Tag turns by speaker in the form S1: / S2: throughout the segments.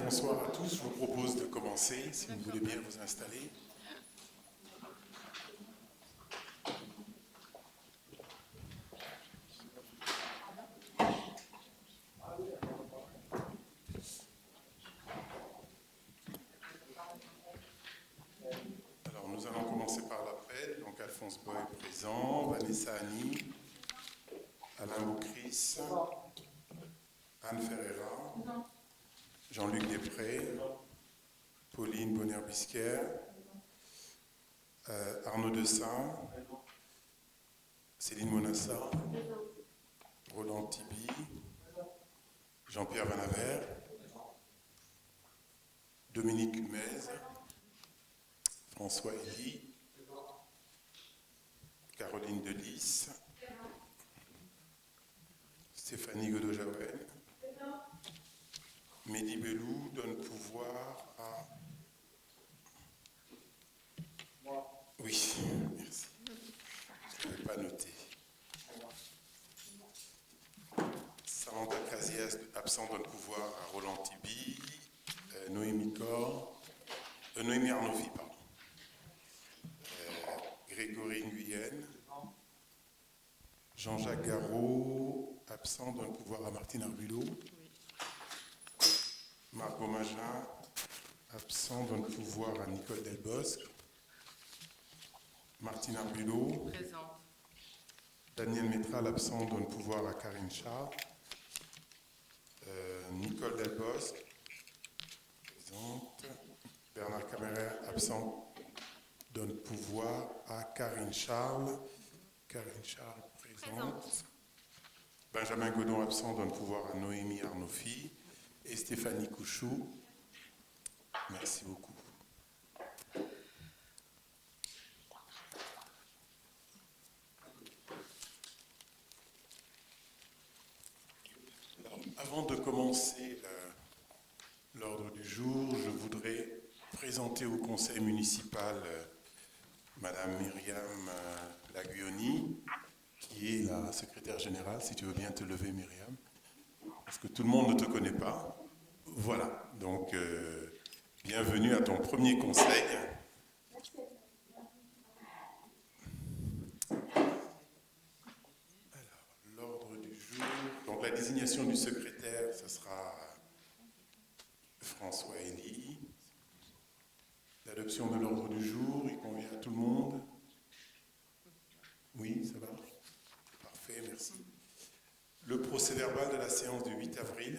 S1: bonsoir à tous. Je vous propose de commencer, si vous voulez bien vous installer. Alors, nous allons commencer par l'appel. Donc, Alphonse Boy est présent, Vanessa Annie, Alain Boucris, Anne Ferreira, Jean-Luc Després, Pauline Bonner-Bisquer, Arnaud Dessin, Céline Monassa, Roland Tibi, Jean-Pierre Vanavert, Dominique Humez, François Elie, Caroline Delis, Stéphanie Godot-Javel, Mehdi Belou donne pouvoir à... Oui, merci. Je n'avais pas noté. Samantha Casias, absent, donne pouvoir à Roland Tibi, Noémie Arnaufi, pardon. Grégory Nguyen, Jean-Jacques Garot, absent, donne pouvoir à Martine Arbulot. Margot Magin, absent, donne pouvoir à Nicole Delbosque. Martine Arbulot.
S2: Présente.
S1: Daniel Métral, absent, donne pouvoir à Karine Charles. Nicole Delbosque, présente. Bernard Caméret, absent, donne pouvoir à Karine Charles. Karine Charles, présente. Benjamin Godon, absent, donne pouvoir à Noémie Arnaufi. Et Stéphanie Couchou. Merci beaucoup. Alors, avant de commencer l'ordre du jour, je voudrais présenter au conseil municipal Madame Myriam Laguioni, qui est la secrétaire générale. Si tu veux bien te lever, Myriam, parce que tout le monde ne te connaît pas. Voilà, donc bienvenue à ton premier conseil. Alors, l'ordre du jour, donc la désignation du secrétaire, ce sera François Elie. L'adoption de l'ordre du jour, il convient à tout le monde? Oui, ça va? Parfait, merci. Le procès-verbal de la séance du 8 avril.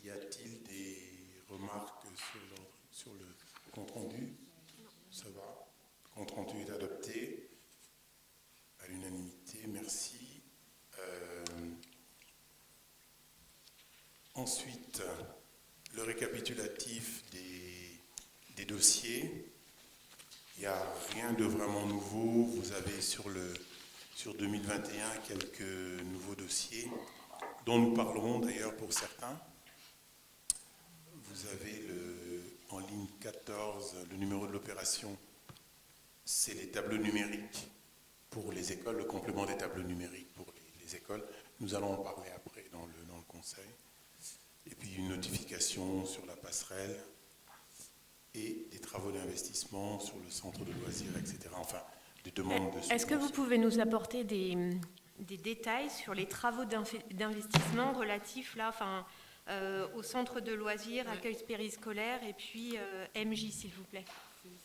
S1: Y a-t-il des remarques sur le compte-rendu? Ça va. Le compte-rendu est adopté à l'unanimité, merci. Ensuite, le récapitulatif des dossiers. Il n'y a rien de vraiment nouveau. Vous avez sur 2021 quelques nouveaux dossiers dont nous parlerons d'ailleurs pour certains. Vous avez en ligne 14, le numéro de l'opération, c'est les tableaux numériques pour les écoles, le complément des tableaux numériques pour les écoles. Nous allons en parler après dans le conseil. Et puis une notification sur la passerelle et des travaux d'investissement sur le centre de loisirs, etc. Enfin, des demandes de...
S3: Est-ce que vous pouvez nous apporter des détails sur les travaux d'investissement relatifs là, au centre de loisirs, accueil périscolaire et puis MJ, s'il vous plaît?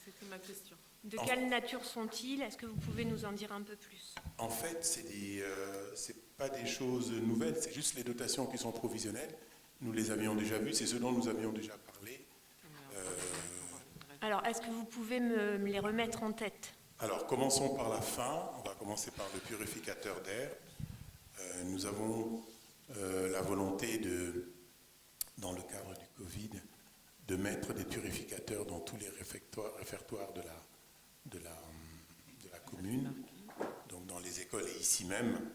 S2: C'était ma question.
S3: De quelle nature sont-ils? Est-ce que vous pouvez nous en dire un peu plus?
S1: En fait, c'est pas des choses nouvelles, c'est juste les dotations qui sont provisionnelles. Nous les avions déjà vues, c'est ce dont nous avions déjà parlé.
S3: Alors, est-ce que vous pouvez me les remettre en tête?
S1: Alors, commençons par la fin. On va commencer par le purificateur d'air. Nous avons la volonté dans le cadre du Covid, de mettre des purificateurs dans tous les réfectoires de la commune, donc dans les écoles et ici même.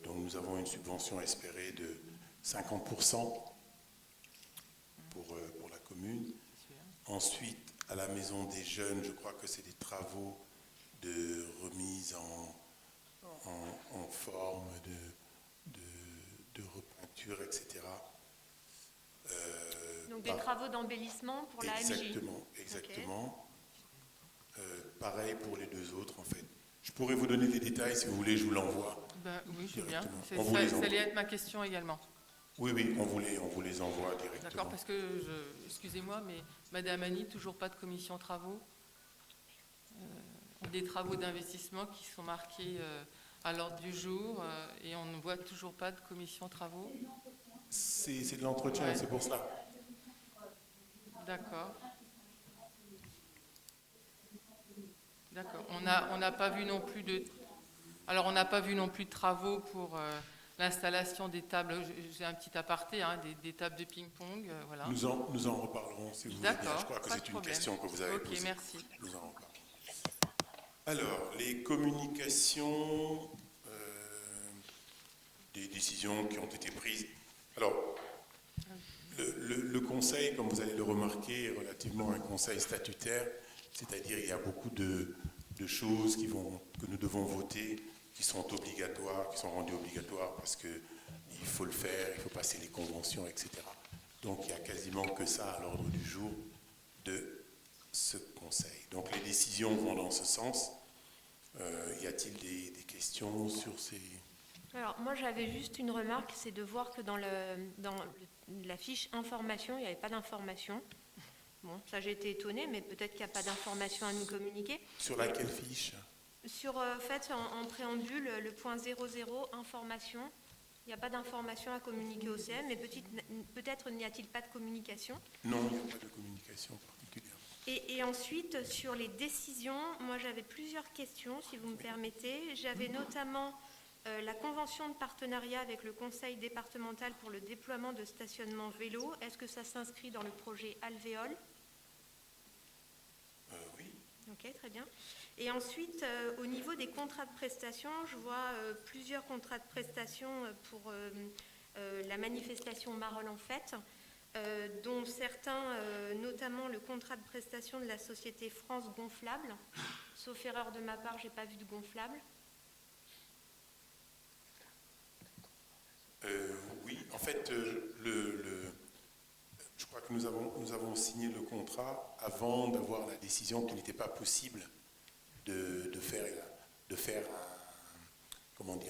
S1: Donc nous avons une subvention espérée de 50% pour la commune. Ensuite, à la maison des jeunes, je crois que c'est des travaux de remise en forme, de repeinture, etc.
S3: Donc des travaux d'embellissement pour la MJ.
S1: Exactement. Pareil pour les deux autres, en fait. Je pourrais vous donner des détails, si vous voulez, je vous l'envoie.
S2: Oui, je veux bien. Ça allait être ma question également.
S1: Oui, on vous les envoie directement.
S2: D'accord, parce que, excusez-moi, mais Madame Annie, toujours pas de commission travaux. Des travaux d'investissement qui sont marqués à l'ordre du jour et on ne voit toujours pas de commission travaux.
S1: C'est de l'entretien, ouais. C'est pour cela.
S2: D'accord. On n'a pas vu non plus de... Alors, on n'a pas vu non plus de travaux pour l'installation des tables. J'ai un petit aparté, hein, des tables de ping-pong. Voilà.
S1: Nous en reparlerons, si vous voulez bien. Je crois que c'est une question que vous avez posée.
S2: Ok, merci.
S1: Nous en reparlerons. Alors, les communications des décisions qui ont été prises. Alors, le conseil, comme vous allez le remarquer, est relativement un conseil statutaire, c'est-à-dire il y a beaucoup de choses que nous devons voter, qui sont obligatoires, qui sont rendues obligatoires parce qu'il faut le faire, il faut passer les conventions, etc. Donc il n'y a quasiment que ça à l'ordre du jour de ce conseil. Donc les décisions vont dans ce sens. Y a-t-il des questions sur ces...
S3: Alors moi j'avais juste une remarque, c'est de voir que dans la fiche information, il n'y avait pas d'information. Bon, ça j'ai été étonnée, mais peut-être qu'il n'y a pas d'information à nous communiquer.
S1: Sur laquelle fiche ?
S3: Sur, en préambule, le point 00, information. Il n'y a pas d'information à communiquer au CM, mais peut-être n'y a-t-il pas de communication ?
S1: Non, il n'y a pas de communication particulière.
S3: Et ensuite, sur les décisions, moi j'avais plusieurs questions, si vous me permettez. J'avais notamment la convention de partenariat avec le conseil départemental pour le déploiement de stationnement vélo. Est-ce que ça s'inscrit dans le projet Alvéole ?
S1: Oui.
S3: Ok, très bien. Et ensuite, au niveau des contrats de prestation, je vois plusieurs contrats de prestation pour la manifestation Marolles en fête, dont certains, notamment le contrat de prestation de la société France Gonflable. Sauf erreur de ma part, je n'ai pas vu de gonflable.
S1: Oui, en fait, je crois que nous avons signé le contrat avant d'avoir la décision qu'il n'était pas possible de faire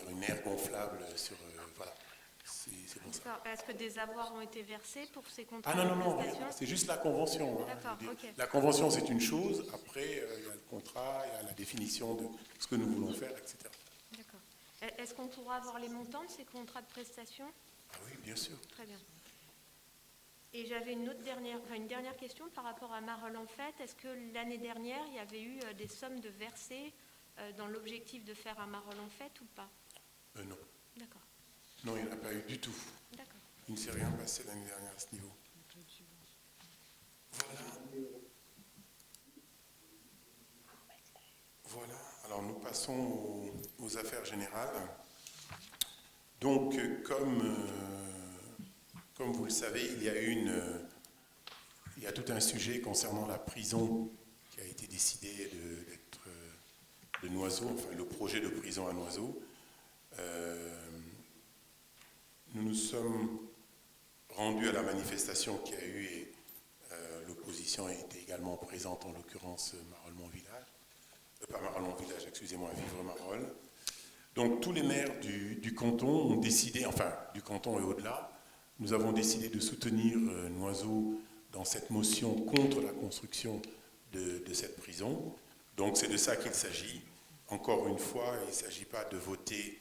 S1: une aire gonflable sur... voilà, c'est pour ça.
S3: Est-ce que des avoirs ont été versés pour ces contrats
S1: de
S3: prestation ?
S1: Non, c'est juste la convention.
S3: D'accord, ok.
S1: La convention, c'est une chose. Après, il y a le contrat, il y a la définition de ce que nous voulons faire, etc.
S3: D'accord. Est-ce qu'on pourra avoir les montants de ces contrats de prestation ?
S1: Ah oui, bien sûr.
S3: Très bien. Et j'avais une dernière question par rapport à Marolles en fête. Est-ce que l'année dernière, il y avait eu des sommes de versées dans l'objectif de faire un Marolles en fête ou pas ?
S1: Non.
S3: D'accord.
S1: Non, il n'y en a pas eu du tout.
S3: D'accord.
S1: Il ne s'est rien passé l'année dernière à ce niveau. Voilà. Alors nous passons aux affaires générales. Donc, comme vous le savez, il y a tout un sujet concernant la prison qui a été décidé d'être de Noiseau, enfin le projet de prison à Noiseau. Nous nous sommes rendus à la manifestation qu'il y a eu et l'opposition a été également présente, en l'occurrence Marolles-Montvillage. Pas Marolles-Montvillage, excusez-moi, Vivre-Marolles. Donc tous les maires du canton ont décidé, enfin du canton et au-delà, nous avons décidé de soutenir Noiseau dans cette motion contre la construction de cette prison. Donc c'est de ça qu'il s'agit. Encore une fois, il ne s'agit pas de voter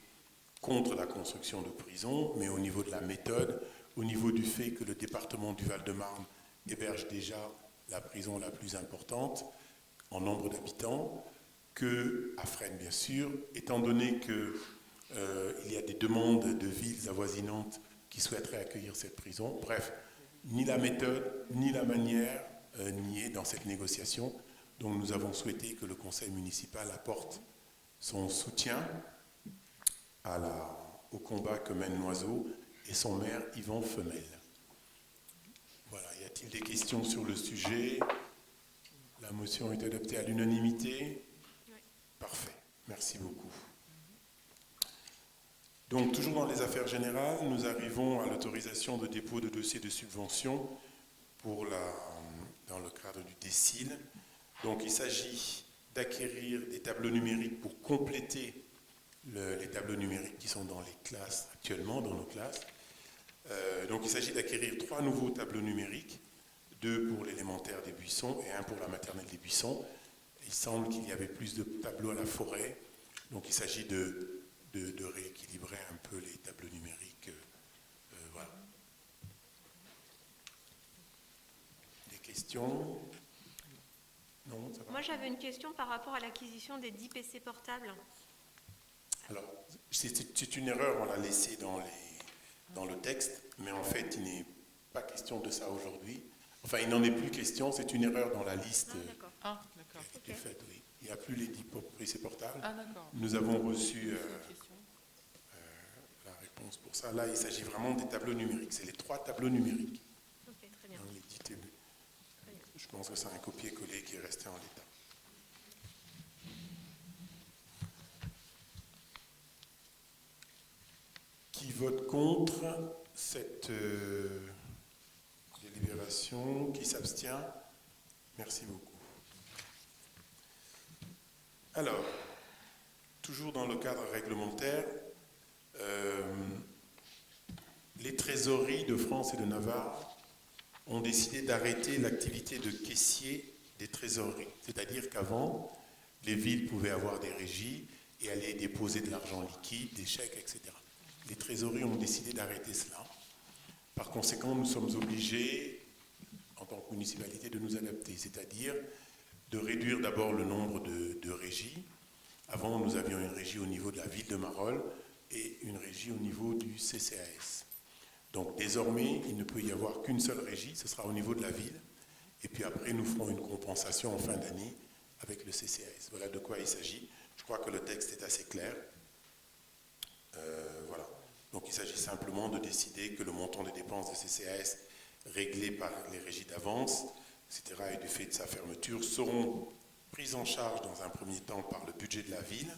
S1: contre la construction de prison, mais au niveau de la méthode, au niveau du fait que le département du Val-de-Marne héberge déjà la prison la plus importante en nombre d'habitants, qu'à Fresnes, bien sûr, étant donné qu'il y a des demandes de villes avoisinantes qui souhaiteraient accueillir cette prison. Bref, ni la méthode, ni la manière n'y est dans cette négociation. Donc nous avons souhaité que le conseil municipal apporte son soutien au combat que mène Noiseau et son maire Yvan Femelle. Voilà, y a-t-il des questions sur le sujet ? La motion est adoptée à l'unanimité ?
S3: Oui.
S1: Parfait, merci beaucoup. Donc, toujours dans les affaires générales, nous arrivons à l'autorisation de dépôt de dossier de subvention dans le cadre du DECIL. Donc il s'agit d'acquérir des tableaux numériques pour compléter les tableaux numériques qui sont dans les classes actuellement, dans nos classes. Donc il s'agit d'acquérir 3 nouveaux tableaux numériques, 2 pour l'élémentaire des Buissons et 1 pour la maternelle des Buissons. Il semble qu'il y avait plus de tableaux à la forêt, donc il s'agit de rééquilibrer un peu les tableaux numériques. Voilà. Des questions? Non, ça va.
S3: Moi, j'avais une question par rapport à l'acquisition des 10 PC portables.
S1: Alors, c'est une erreur, on l'a laissé dans le texte, mais en fait, il n'est pas question de ça aujourd'hui. Enfin, il n'en est plus question, c'est une erreur dans la liste
S3: D'accord.
S2: Ah, d'accord.
S1: qui est faite, oui. Il n'y a plus les 10 PC portables.
S2: Ah, d'accord.
S1: Nous avons reçu
S2: C'est une question.
S1: la réponse pour ça. Là, il s'agit vraiment des tableaux numériques. C'est les 3 tableaux numériques.
S3: Ok, très bien.
S1: Dans les 10 tables.
S3: Très bien.
S1: Je pense que c'est un copier-coller qui est resté en l'état. Qui vote contre cette délibération? Qui s'abstient? Merci beaucoup. Alors, toujours dans le cadre réglementaire, les trésoreries de France et de Navarre ont décidé d'arrêter l'activité de caissier des trésoreries. C'est-à-dire qu'avant, les villes pouvaient avoir des régies et aller déposer de l'argent liquide, des chèques, etc. Les trésoreries ont décidé d'arrêter cela. Par conséquent, nous sommes obligés, en tant que municipalité, de nous adapter, c'est-à-dire de réduire d'abord le nombre de régies. Avant, nous avions une régie au niveau de la ville de Marolles et une régie au niveau du CCAS. Donc désormais, il ne peut y avoir qu'une seule régie, ce sera au niveau de la ville. Et puis après, nous ferons une compensation en fin d'année avec le CCAS. Voilà de quoi il s'agit. Je crois que le texte est assez clair. Voilà. Donc il s'agit simplement de décider que le montant des dépenses de CCAS réglées par les régies d'avance, etc., et du fait de sa fermeture, seront prises en charge dans un premier temps par le budget de la ville,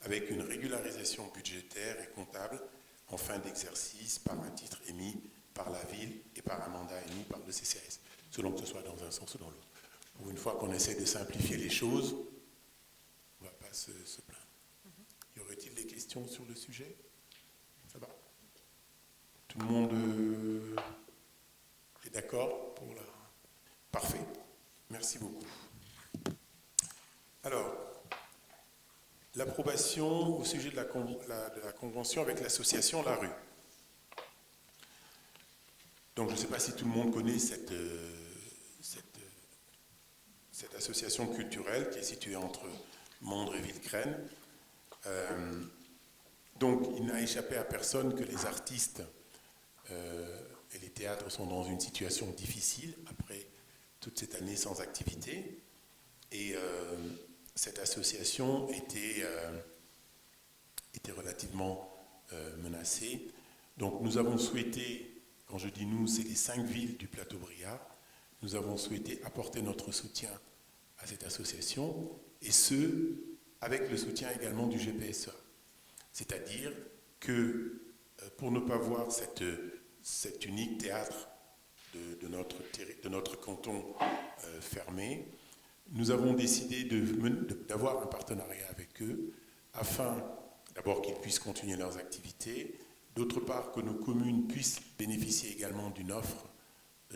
S1: avec une régularisation budgétaire et comptable en fin d'exercice par un titre émis par la ville et par un mandat émis par le CCAS, selon que ce soit dans un sens ou dans l'autre. Pour une fois qu'on essaie de simplifier les choses, on ne va pas se plaindre. Y aurait-il des questions sur le sujet? Ça va? Tout le monde est d'accord pour la... Parfait. Merci beaucoup. Alors, l'approbation au sujet de la convention avec l'association La Rue. Donc, je ne sais pas si tout le monde connaît cette association culturelle qui est située entre Mondres et Villecresnes. Donc, il n'a échappé à personne que les artistes et les théâtres sont dans une situation difficile après toute cette année sans activité. Et cette association était relativement menacée. Donc, nous avons souhaité, quand je dis nous, c'est les 5 villes du plateau briard, nous avons souhaité apporter notre soutien à cette association, et ce, avec le soutien également du GPSA. C'est-à-dire que pour ne pas voir cet unique théâtre de notre canton fermé, nous avons décidé d'avoir un partenariat avec eux afin d'abord qu'ils puissent continuer leurs activités, d'autre part que nos communes puissent bénéficier également d'une offre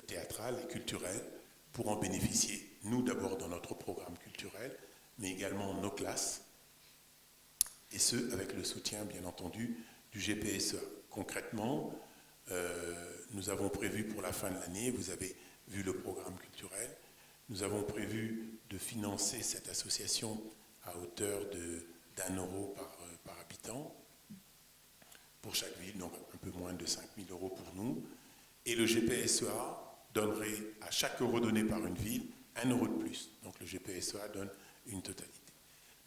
S1: théâtrale et culturelle pour en bénéficier, nous d'abord dans notre programme culturel, mais également nos classes, et ce, avec le soutien, bien entendu, du GPSA. Concrètement, nous avons prévu pour la fin de l'année, vous avez vu le programme culturel, nous avons prévu de financer cette association à hauteur d'1 euro par habitant pour chaque ville, donc un peu moins de 5 000 euros pour nous. Et le GPSA donnerait à chaque euro donné par une ville 1 euro de plus. Donc le GPSA donne une totalité.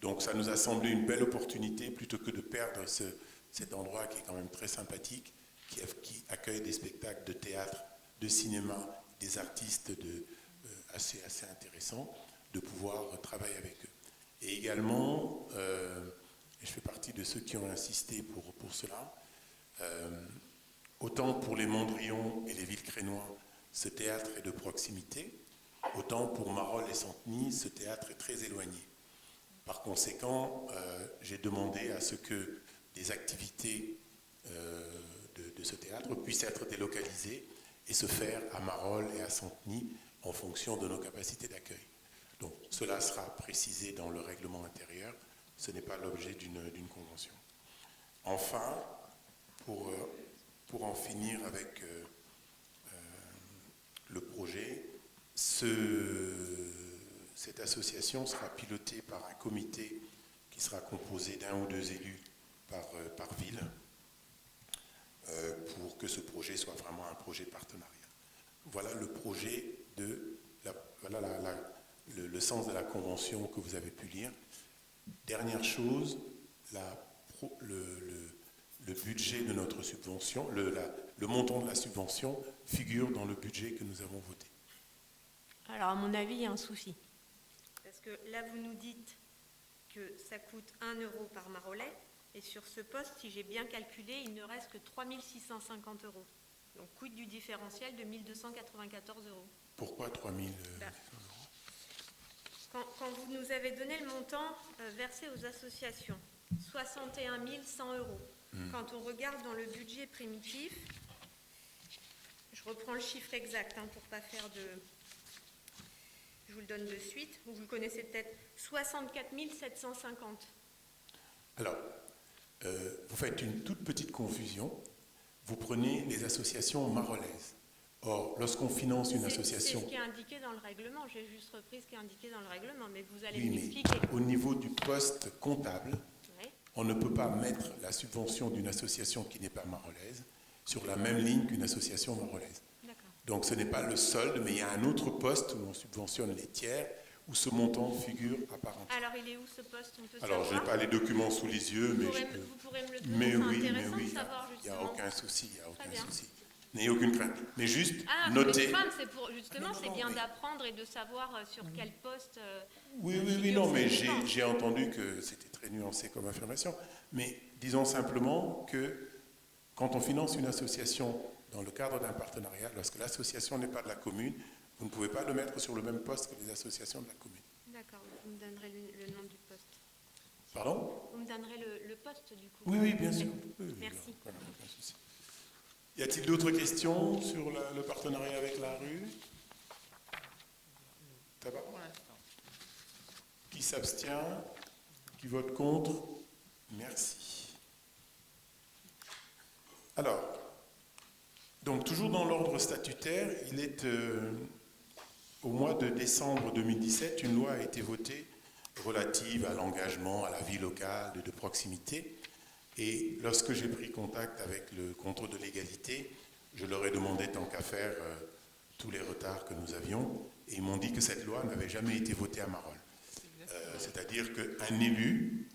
S1: Donc ça nous a semblé une belle opportunité, plutôt que de perdre cet endroit qui est quand même très sympathique, qui accueille des spectacles de théâtre, de cinéma, des artistes assez intéressants, de pouvoir travailler avec eux. Et également, et je fais partie de ceux qui ont insisté pour cela, autant pour les Mondrians et les Villecrénois, ce théâtre est de proximité, autant pour Marolles et Santeny, ce théâtre est très éloigné. Par conséquent, j'ai demandé à ce que des activités de ce théâtre puissent être délocalisées et se faire à Marolles et à Santeny en fonction de nos capacités d'accueil. Donc cela sera précisé dans le règlement intérieur, ce n'est pas l'objet d'une convention. Enfin, pour en finir avec le projet, cette association sera pilotée par un comité qui sera composé d'1 ou 2 élus par ville pour que ce projet soit vraiment un projet de partenariat. Voilà le projet le sens de la convention que vous avez pu lire. Dernière chose, le budget de notre subvention, le montant de la subvention figure dans le budget que nous avons voté.
S3: Alors, à mon avis, il y a un souci. Parce que là, vous nous dites que ça coûte 1 euro par Marolais, et sur ce poste, si j'ai bien calculé, il ne reste que 3 650 euros. Donc, coût du différentiel de 1 294 euros.
S1: Pourquoi 3 000
S3: Quand vous nous avez donné le montant versé aux associations, 61 100 euros. Quand on regarde dans le budget primitif, je reprends le chiffre exact pour ne pas faire de... Je vous le donne de suite, vous le connaissez peut-être, 64 750.
S1: Alors, vous faites une toute petite confusion. Vous prenez les associations marolaises. Or, lorsqu'on finance une association...
S3: C'est ce qui est indiqué dans le règlement. J'ai juste repris ce qui est indiqué dans le règlement, mais vous allez
S1: Oui,
S3: m'expliquer.
S1: Au niveau du poste comptable,
S3: Oui.
S1: on ne peut pas mettre la subvention d'une association qui n'est pas marolaise sur la même ligne qu'une association marolaise.
S3: D'accord.
S1: Donc ce n'est pas le solde, mais il y a un autre poste où on subventionne les tiers, où ce montant figure à part entière.
S3: Alors, il est où ce poste? On peut
S1: Alors, je
S3: savoir.
S1: n'ai pas les documents sous les yeux, mais je peux...
S3: Vous pourrez me le donner.
S1: Mais
S3: C'est
S1: oui,
S3: intéressant
S1: il
S3: de savoir,
S1: n'y a
S3: justement.
S1: aucun souci, il n'y a aucun
S3: bien.
S1: souci. N'ayez aucune crainte. Mais juste
S3: Notez.
S1: notez...
S3: C'est pour, justement,
S1: Non,
S3: c'est bien
S1: mais-
S3: d'apprendre et de savoir sur quel poste...
S1: Oui,
S3: figure
S1: non,
S3: ce
S1: mais
S3: montant.
S1: j'ai entendu que c'était très nuancé comme affirmation. Mais disons simplement que quand on finance une association dans le cadre d'un partenariat, lorsque l'association n'est pas de la commune, vous ne pouvez pas le mettre sur le même poste que les associations de la commune.
S3: D'accord, vous me donnerez le nom du poste.
S1: Pardon?
S3: Vous me donnerez le poste, du coup.
S1: Oui, bien sûr. Oui,
S3: Merci.
S1: voilà, aucun souci. Y a-t-il d'autres questions sur le partenariat avec la rue? Ça va?
S2: Pour l'instant.
S1: Qui s'abstient? Qui vote contre? Merci. Alors, donc toujours dans l'ordre statutaire, il est au mois de décembre 2017, une loi a été votée relative à l'engagement, à la vie locale, de proximité. Et lorsque j'ai pris contact avec le contrôle de légalité, je leur ai demandé tant qu'à faire tous les retards que nous avions, et ils m'ont dit que cette loi n'avait jamais été votée à Marolles. C'est-à-dire qu'un élu,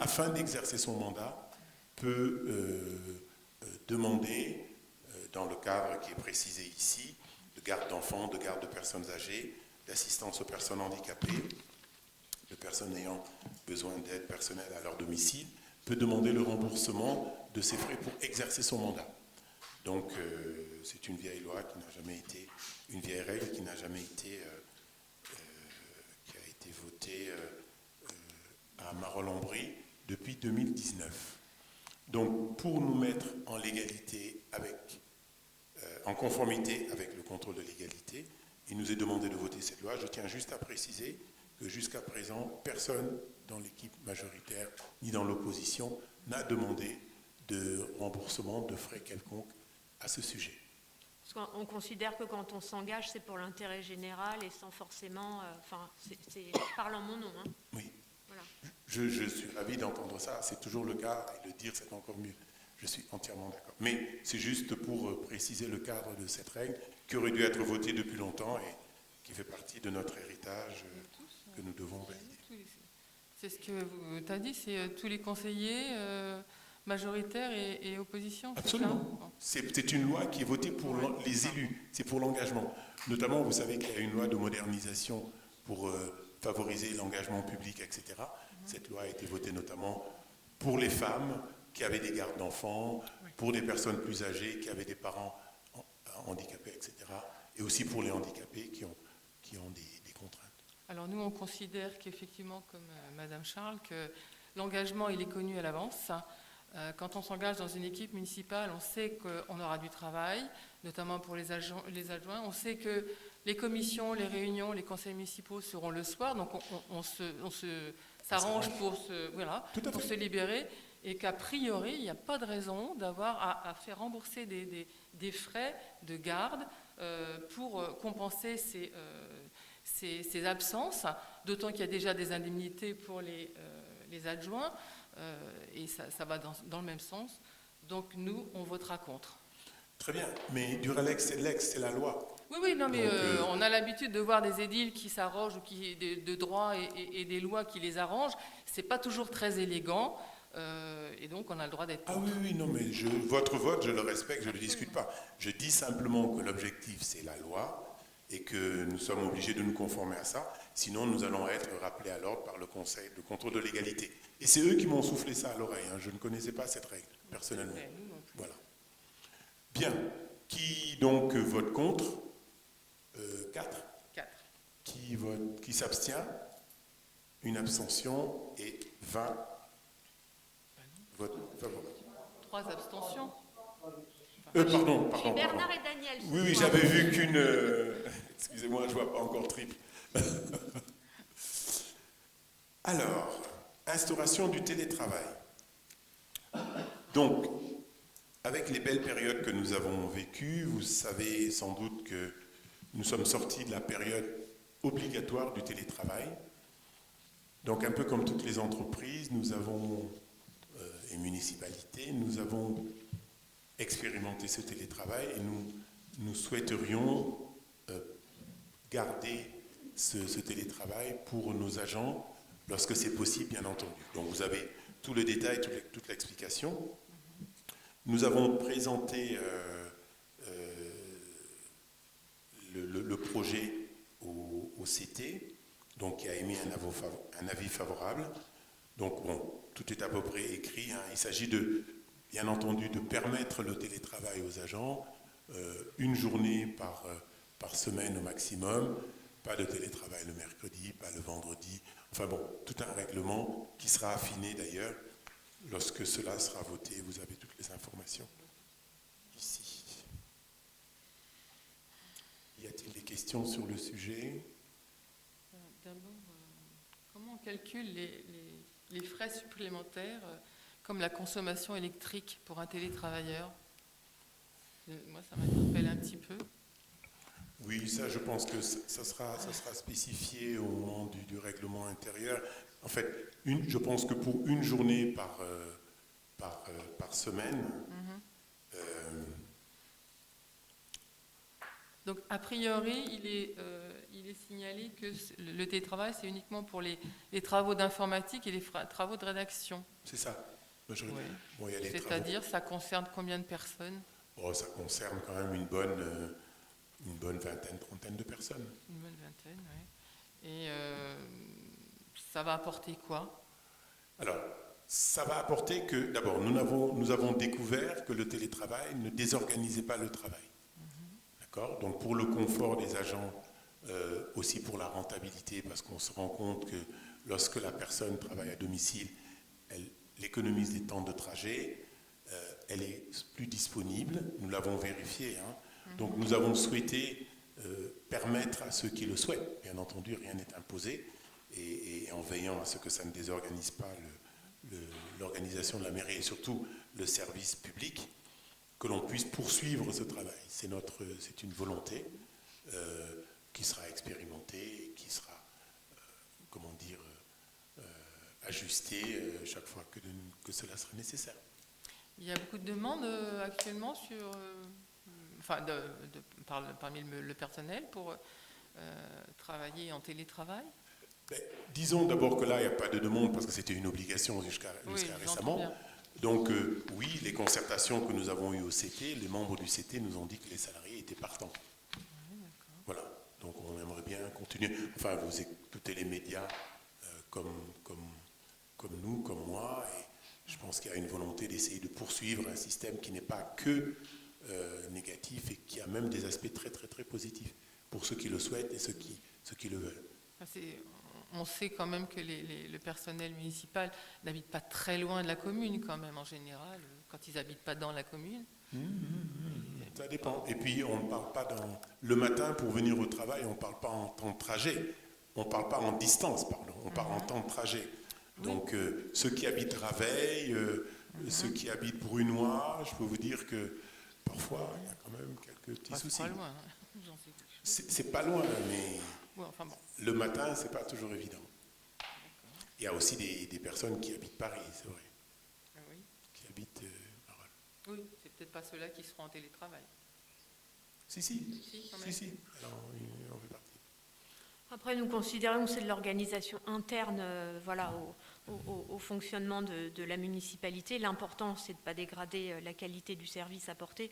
S1: afin d'exercer son mandat, peut demander, dans le cadre qui est précisé ici, de garde d'enfants, de garde de personnes âgées, d'assistance aux personnes handicapées, de personnes ayant besoin d'aide personnelle à leur domicile, peut demander le remboursement de ses frais pour exercer son mandat. Donc, c'est une vieille loi qui n'a jamais été, une vieille règle qui n'a jamais été, qui a été votée à Marolles-en-Brie depuis 2019. Donc, pour nous mettre en légalité en conformité avec le contrôle de légalité, il nous est demandé de voter cette loi. Je tiens juste à préciser que jusqu'à présent, personne dans l'équipe majoritaire ni dans l'opposition n'a demandé de remboursement de frais quelconques à ce sujet.
S3: Parce qu'on considère que quand on s'engage, c'est pour l'intérêt général et sans forcément... c'est parle en mon nom. Hein.
S1: Oui.
S3: Voilà.
S1: Je suis ravi d'entendre ça. C'est toujours le cas et le dire, c'est encore mieux. Je suis entièrement d'accord. Mais c'est juste pour préciser le cadre de cette règle qui aurait dû être votée depuis longtemps et qui fait partie de notre héritage que nous devons valider.
S2: C'est ce que tu as dit, c'est tous les conseillers majoritaires et opposition.
S1: Absolument. C'est une loi qui est votée pour les élus, c'est pour l'engagement. Notamment, vous savez qu'il y a une loi de modernisation pour favoriser l'engagement public, etc. Cette loi a été votée notamment pour les femmes qui avaient des gardes d'enfants, pour des personnes plus âgées qui avaient des parents handicapés, etc. Et aussi pour les handicapés qui ont des contraintes.
S2: Alors nous, on considère qu'effectivement, comme Madame Charles, que l'engagement, il est connu à l'avance. Quand on s'engage dans une équipe municipale, on sait qu'on aura du travail, notamment pour les adjoints. On sait que les commissions, les réunions, les conseils municipaux seront le soir, donc on s'arrange pour se libérer, et qu'a priori, il n'y a pas de raison d'avoir à faire rembourser des frais de garde pour compenser ces absences, d'autant qu'il y a déjà des indemnités pour les adjoints, et ça va dans le même sens. Donc nous, on votera contre.
S1: Très bien, mais Duralex, c'est l'ex, c'est la loi.
S2: Oui, non, mais on a l'habitude de voir des édiles qui s'arrogent, ou qui de droits et des lois qui les arrangent. C'est pas toujours très élégant, et donc on a le droit d'être contre.
S1: Ah oui, non, mais votre vote, je le respecte, je ne le discute pas. Je dis simplement que l'objectif, c'est la loi, et que nous sommes obligés de nous conformer à ça. Sinon, nous allons être rappelés à l'ordre par le Conseil de contrôle de légalité. Et c'est eux qui m'ont soufflé ça à l'oreille. Je ne connaissais pas cette règle, personnellement. Voilà. Bien. Qui donc vote contre? 4. Qui s'abstient? Une abstention et 20 votes favorables.
S2: 3 abstentions.
S1: Pardon.
S3: Bernard et Daniel.
S1: Oui, j'avais vu qu'une... Excusez-moi, je ne vois pas encore triple. Alors, instauration du télétravail. Donc, avec les belles périodes que nous avons vécues, vous savez sans doute que nous sommes sortis de la période obligatoire du télétravail. Donc, un peu comme toutes les entreprises, nous avons, et municipalités, nous avons expérimenter ce télétravail et nous souhaiterions garder ce télétravail pour nos agents lorsque c'est possible, bien entendu. Donc vous avez tout le détail, toute l'explication. Nous avons présenté le projet au CT, donc qui a émis un avis favorable. Donc bon, tout est à peu près écrit. Il s'agit bien entendu de permettre le télétravail aux agents, une journée par semaine au maximum, pas de télétravail le mercredi, pas le vendredi, enfin bon, tout un règlement qui sera affiné d'ailleurs lorsque cela sera voté. Vous avez toutes les informations ici. Y a-t-il des questions sur le sujet?
S2: D'abord, comment on calcule les frais supplémentaires comme la consommation électrique pour un télétravailleur? Moi, ça m'interpelle un petit peu.
S1: Oui, ça, je pense que ça sera spécifié au moment du règlement intérieur. En fait, je pense que pour une journée par semaine...
S2: Donc, a priori, il est signalé que le télétravail, c'est uniquement pour les travaux d'informatique et les travaux de rédaction.
S1: C'est ça.
S2: Oui.
S1: Bon,
S2: c'est-à-dire, ça concerne combien de personnes?
S1: Ça concerne quand même une bonne vingtaine, trentaine de personnes.
S2: Une bonne vingtaine, oui. Et ça va apporter quoi?
S1: Alors, ça va apporter que, d'abord, nous avons découvert que le télétravail ne désorganisait pas le travail. D'accord? Donc, pour le confort des agents, aussi pour la rentabilité, parce qu'on se rend compte que lorsque la personne travaille à domicile, elle économise des temps de trajet, elle est plus disponible, nous l'avons vérifié. Donc nous avons souhaité permettre à ceux qui le souhaitent, bien entendu rien n'est imposé, et en veillant à ce que ça ne désorganise pas l'organisation de la mairie et surtout le service public, que l'on puisse poursuivre ce travail. C'est une volonté qui sera expérimentée et qui sera, ajustée chaque fois que cela sera nécessaire.
S2: Il y a beaucoup de demandes actuellement parmi le personnel pour travailler en télétravail.
S1: Disons d'abord que là, il n'y a pas de demande parce que c'était une obligation jusqu'à récemment. Donc oui, les concertations que nous avons eues au CT, les membres du CT nous ont dit que les salariés étaient partants. Voilà, donc on aimerait bien continuer. Enfin, vous écoutez les médias comme nous, comme moi, et je pense qu'il y a une volonté d'essayer de poursuivre un système qui n'est pas que négatif et qui a même des aspects très très très positifs pour ceux qui le souhaitent et ceux qui le veulent.
S2: On sait quand même que le personnel municipal n'habite pas très loin de la commune quand même en général, quand ils n'habitent pas dans la commune.
S1: Ça dépend. Et puis on ne parle pas le matin pour venir au travail, on ne parle pas en temps de trajet, on ne parle pas en distance, pardon, on parle en temps de trajet. Donc ceux qui habitent Raveil, ceux qui habitent Brunois, je peux vous dire que parfois il y a quand même quelques petits soucis.
S2: C'est pas loin.
S1: C'est pas loin, mais
S2: enfin bon.
S1: Le matin, c'est pas toujours évident. Il y a aussi des personnes qui habitent Paris, c'est vrai.
S2: Ah oui.
S1: Qui habitent Marolles.
S2: Oui, c'est peut-être pas ceux-là qui seront en télétravail.
S1: Si,
S2: quand même.
S1: Alors, on fait partie.
S3: Après, nous considérons que c'est de l'organisation interne au fonctionnement de la municipalité. L'important, c'est de ne pas dégrader la qualité du service apporté.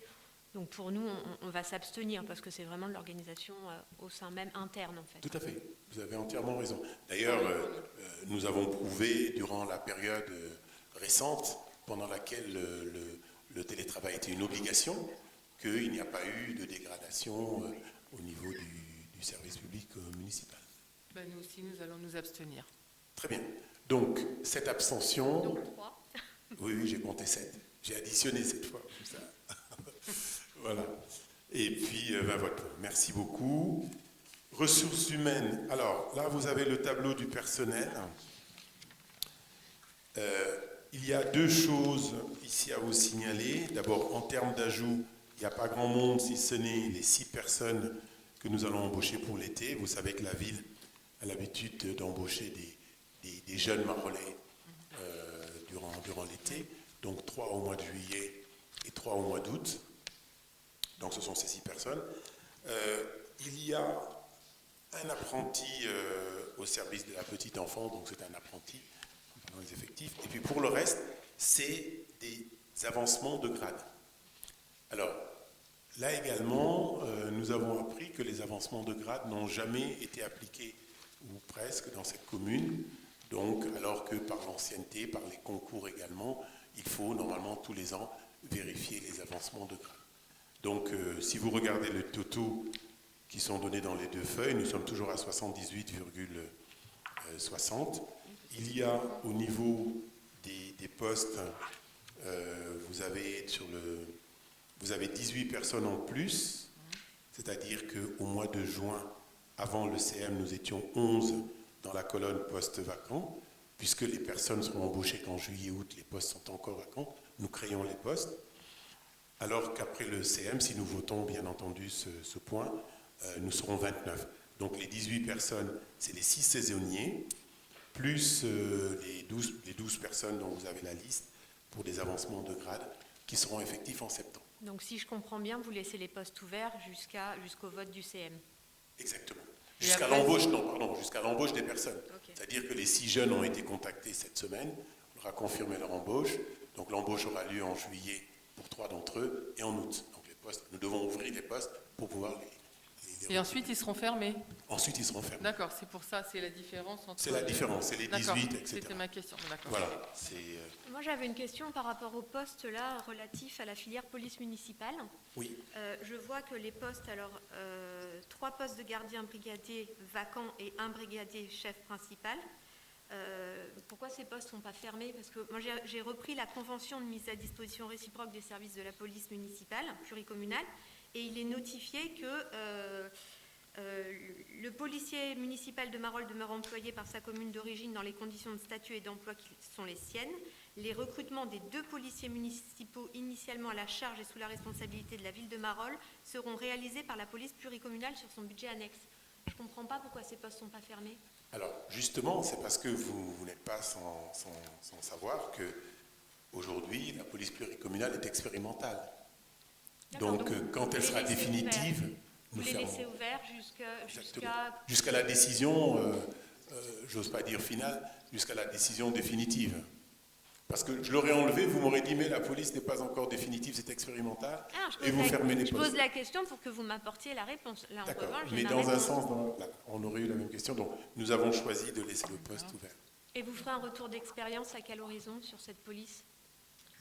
S3: Donc pour nous, on va s'abstenir parce que c'est vraiment de l'organisation au sein même interne, en fait.
S1: Tout à fait, vous avez entièrement raison. D'ailleurs, nous avons prouvé durant la période récente, pendant laquelle le télétravail était une obligation, qu'il n'y a pas eu de dégradation au niveau du service public municipal.
S2: Nous aussi, nous allons nous abstenir.
S1: Très bien. Donc, cette abstention...
S3: Donc 3.
S1: Oui, j'ai compté 7. J'ai additionné cette fois, comme ça. Voilà. Et puis, vote pour. Merci beaucoup. Ressources humaines. Alors, là, vous avez le tableau du personnel. Il y a 2 choses ici à vous signaler. D'abord, en termes d'ajout, il n'y a pas grand monde, si ce n'est les 6 personnes que nous allons embaucher pour l'été. Vous savez que la ville a l'habitude d'embaucher des jeunes Marolais durant l'été. Donc, 3 au mois de juillet et 3 au mois d'août. Donc ce sont ces 6 personnes. Il y a un apprenti au service de la petite enfance, donc c'est un apprenti dans les effectifs. Et puis pour le reste, c'est des avancements de grade. Alors, là également, nous avons appris que les avancements de grade n'ont jamais été appliqués, ou presque, dans cette commune. Donc, alors que par l'ancienneté, par les concours également, il faut normalement tous les ans vérifier les avancements de grade. Donc, si vous regardez les totaux qui sont donnés dans les 2 feuilles, nous sommes toujours à 78,60. Il y a au niveau des postes, vous avez 18 personnes en plus, c'est-à-dire qu'au mois de juin, avant le CM, nous étions 11 dans la colonne postes vacants, puisque les personnes seront embauchées qu'en juillet-août, les postes sont encore vacants, nous créons les postes. Alors qu'après le CM, si nous votons bien entendu ce point, nous serons 29. Donc les 18 personnes, c'est les 6 saisonniers, plus les 12 personnes dont vous avez la liste pour des avancements de grade qui seront effectifs en septembre.
S3: Donc si je comprends bien, vous laissez les postes ouverts jusqu'au vote du CM.
S1: Exactement. Jusqu'à l'embauche des personnes. Okay. C'est-à-dire que les 6 jeunes ont été contactés cette semaine, on leur a confirmé leur embauche, donc l'embauche aura lieu en juillet pour 3 d'entre eux, et en août. Donc les postes, nous devons ouvrir les postes pour pouvoir les
S2: et ensuite, ils seront fermés.
S1: Ensuite, ils seront fermés.
S2: D'accord, c'est pour ça, c'est la différence entre...
S1: C'est la différence, c'est les 18, etc.
S2: C'était ma question, d'accord.
S1: Voilà.
S3: Moi, j'avais une question par rapport au poste là, relatif à la filière police municipale.
S1: Oui.
S3: Je vois que les postes, 3 postes de gardien brigadier vacants et 1 brigadier chef principal. Pourquoi ces postes ne sont pas fermés? Parce que moi, j'ai repris la convention de mise à disposition réciproque des services de la police municipale, pluricommunale, et il est notifié que le policier municipal de Marolles demeure employé par sa commune d'origine dans les conditions de statut et d'emploi qui sont les siennes. Les recrutements des 2 policiers municipaux initialement à la charge et sous la responsabilité de la ville de Marolles seront réalisés par la police pluricommunale sur son budget annexe. Je ne comprends pas pourquoi ces postes ne sont pas fermés.
S1: Alors, justement, c'est parce que vous n'êtes pas sans savoir qu'aujourd'hui, la police pluricommunale est expérimentale. Donc, quand elle sera définitive,
S3: vous les laissez ouverts
S1: jusqu'à la décision, j'ose pas dire finale, jusqu'à la décision définitive. Parce que je l'aurais enlevé, vous m'aurez dit, mais la police n'est pas encore définitive, c'est expérimental, et vous fermez les postes.
S3: Je pose la question pour que vous m'apportiez la réponse. Là,
S1: d'accord, mais dans un sens, on aurait eu la même question, donc nous avons choisi de laisser le poste ouvert.
S3: Et vous ferez un retour d'expérience à quel horizon sur cette police?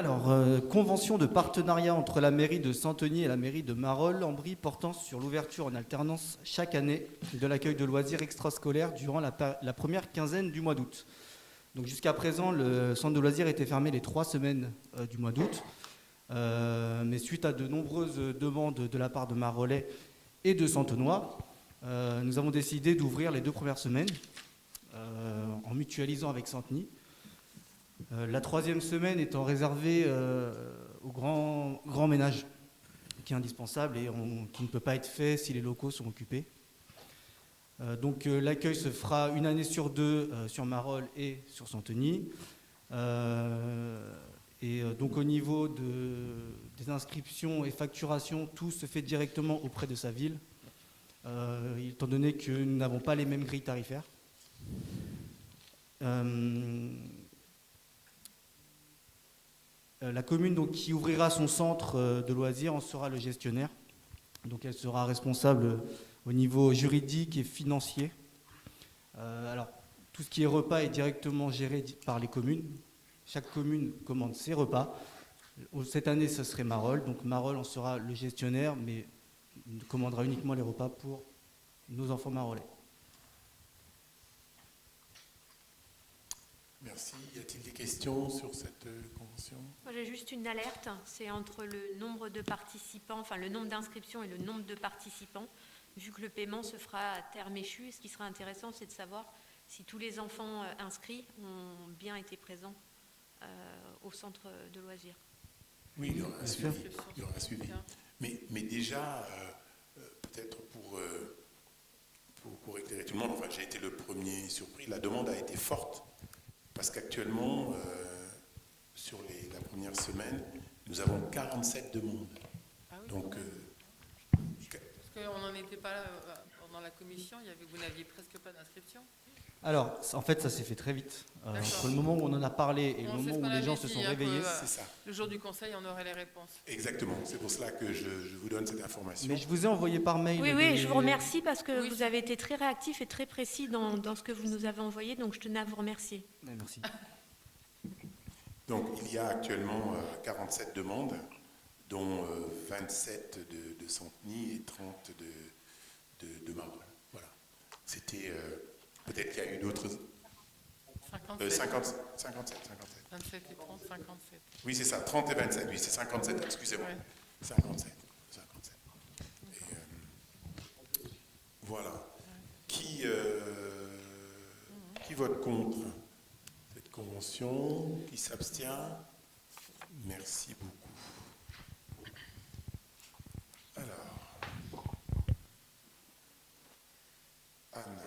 S4: Alors, convention de partenariat entre la mairie de Santeny et la mairie de Marolles-en-Brie portant sur l'ouverture en alternance chaque année de l'accueil de loisirs extrascolaires durant la première quinzaine du mois d'août. Donc jusqu'à présent, le centre de loisirs était fermé les 3 semaines du mois d'août. Mais suite à de nombreuses demandes de la part de Marolais et de Santenois, nous avons décidé d'ouvrir les 2 premières semaines en mutualisant avec Santeny. La 3e semaine étant réservée au grand ménage, qui est indispensable et qui ne peut pas être fait si les locaux sont occupés. Donc l'accueil se fera une année sur 2 sur Marolles et sur Santeny. Donc au niveau des inscriptions et facturations, tout se fait directement auprès de sa ville, étant donné que nous n'avons pas les mêmes grilles tarifaires. La commune donc, qui ouvrira son centre de loisirs en sera le gestionnaire. Donc elle sera responsable au niveau juridique et financier. Alors, tout ce qui est repas est directement géré par les communes. Chaque commune commande ses repas. Cette année, ce serait Marolles. Donc Marolles en sera le gestionnaire, mais commandera uniquement les repas pour nos enfants marolais.
S1: Merci. Y a-t-il des questions sur cette convention?
S3: Moi, j'ai juste une alerte. C'est entre le nombre de participants, enfin le nombre d'inscriptions et le nombre de participants. Vu que le paiement se fera à terme échu, et ce qui sera intéressant, c'est de savoir si tous les enfants inscrits ont bien été présents au centre de loisirs.
S1: Oui, il y aura un suivi. Il y aura un suivi. Mais déjà, peut-être pour éclairer tout le monde, enfin, j'ai été le premier surpris, la demande a été forte. Parce qu'actuellement, sur la première semaine, nous avons 47 demandes.
S2: Ah oui,
S1: donc,
S2: parce qu'on n'en était pas là pendant la commission, vous n'aviez presque pas d'inscription.
S4: Alors, en fait, ça s'est fait très vite. Entre le moment où on en a parlé et le moment où les gens se sont réveillés.
S1: C'est ça.
S2: Le jour du conseil, on aurait les réponses.
S1: Exactement. C'est pour cela que je vous donne cette information.
S4: Mais je vous ai envoyé par mail.
S3: Oui, je vous remercie parce que vous avez été très réactif et très précis dans ce que vous nous avez envoyé, donc je tenais à vous remercier.
S4: Merci.
S1: Donc, il y a actuellement 47 demandes, dont 27 de Santeny et 30 de Marolles. Voilà. C'était... peut-être qu'il y a eu d'autres... 57.
S2: 27 et 30, 57.
S1: Oui, c'est ça, 30 et 27, oui, c'est 57, excusez-moi.
S2: Ouais.
S1: 57. Et, voilà. Qui vote contre cette convention? Qui s'abstient? Merci beaucoup. Alors, Anne,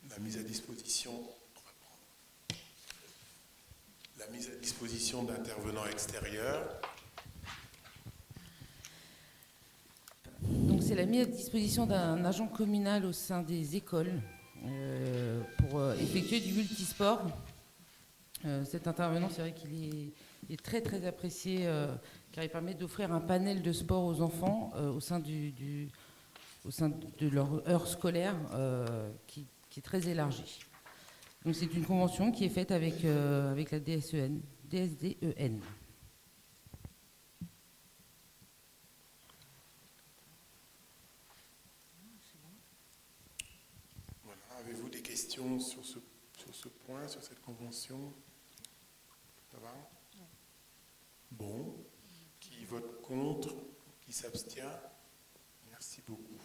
S1: la mise à disposition... La mise à disposition d'intervenants extérieurs.
S5: Donc c'est la mise à disposition d'un agent communal au sein des écoles pour effectuer du multisport. Cet intervenant, c'est vrai qu'il est très très apprécié car il permet d'offrir un panel de sport aux enfants au sein de leur heure scolaire qui est très élargie. Donc c'est une convention qui est faite avec la DSDEN.
S1: Voilà. Avez-vous des questions sur ce point, sur cette convention? Ça va? Bon. Qui vote contre? Qui s'abstient? Merci beaucoup.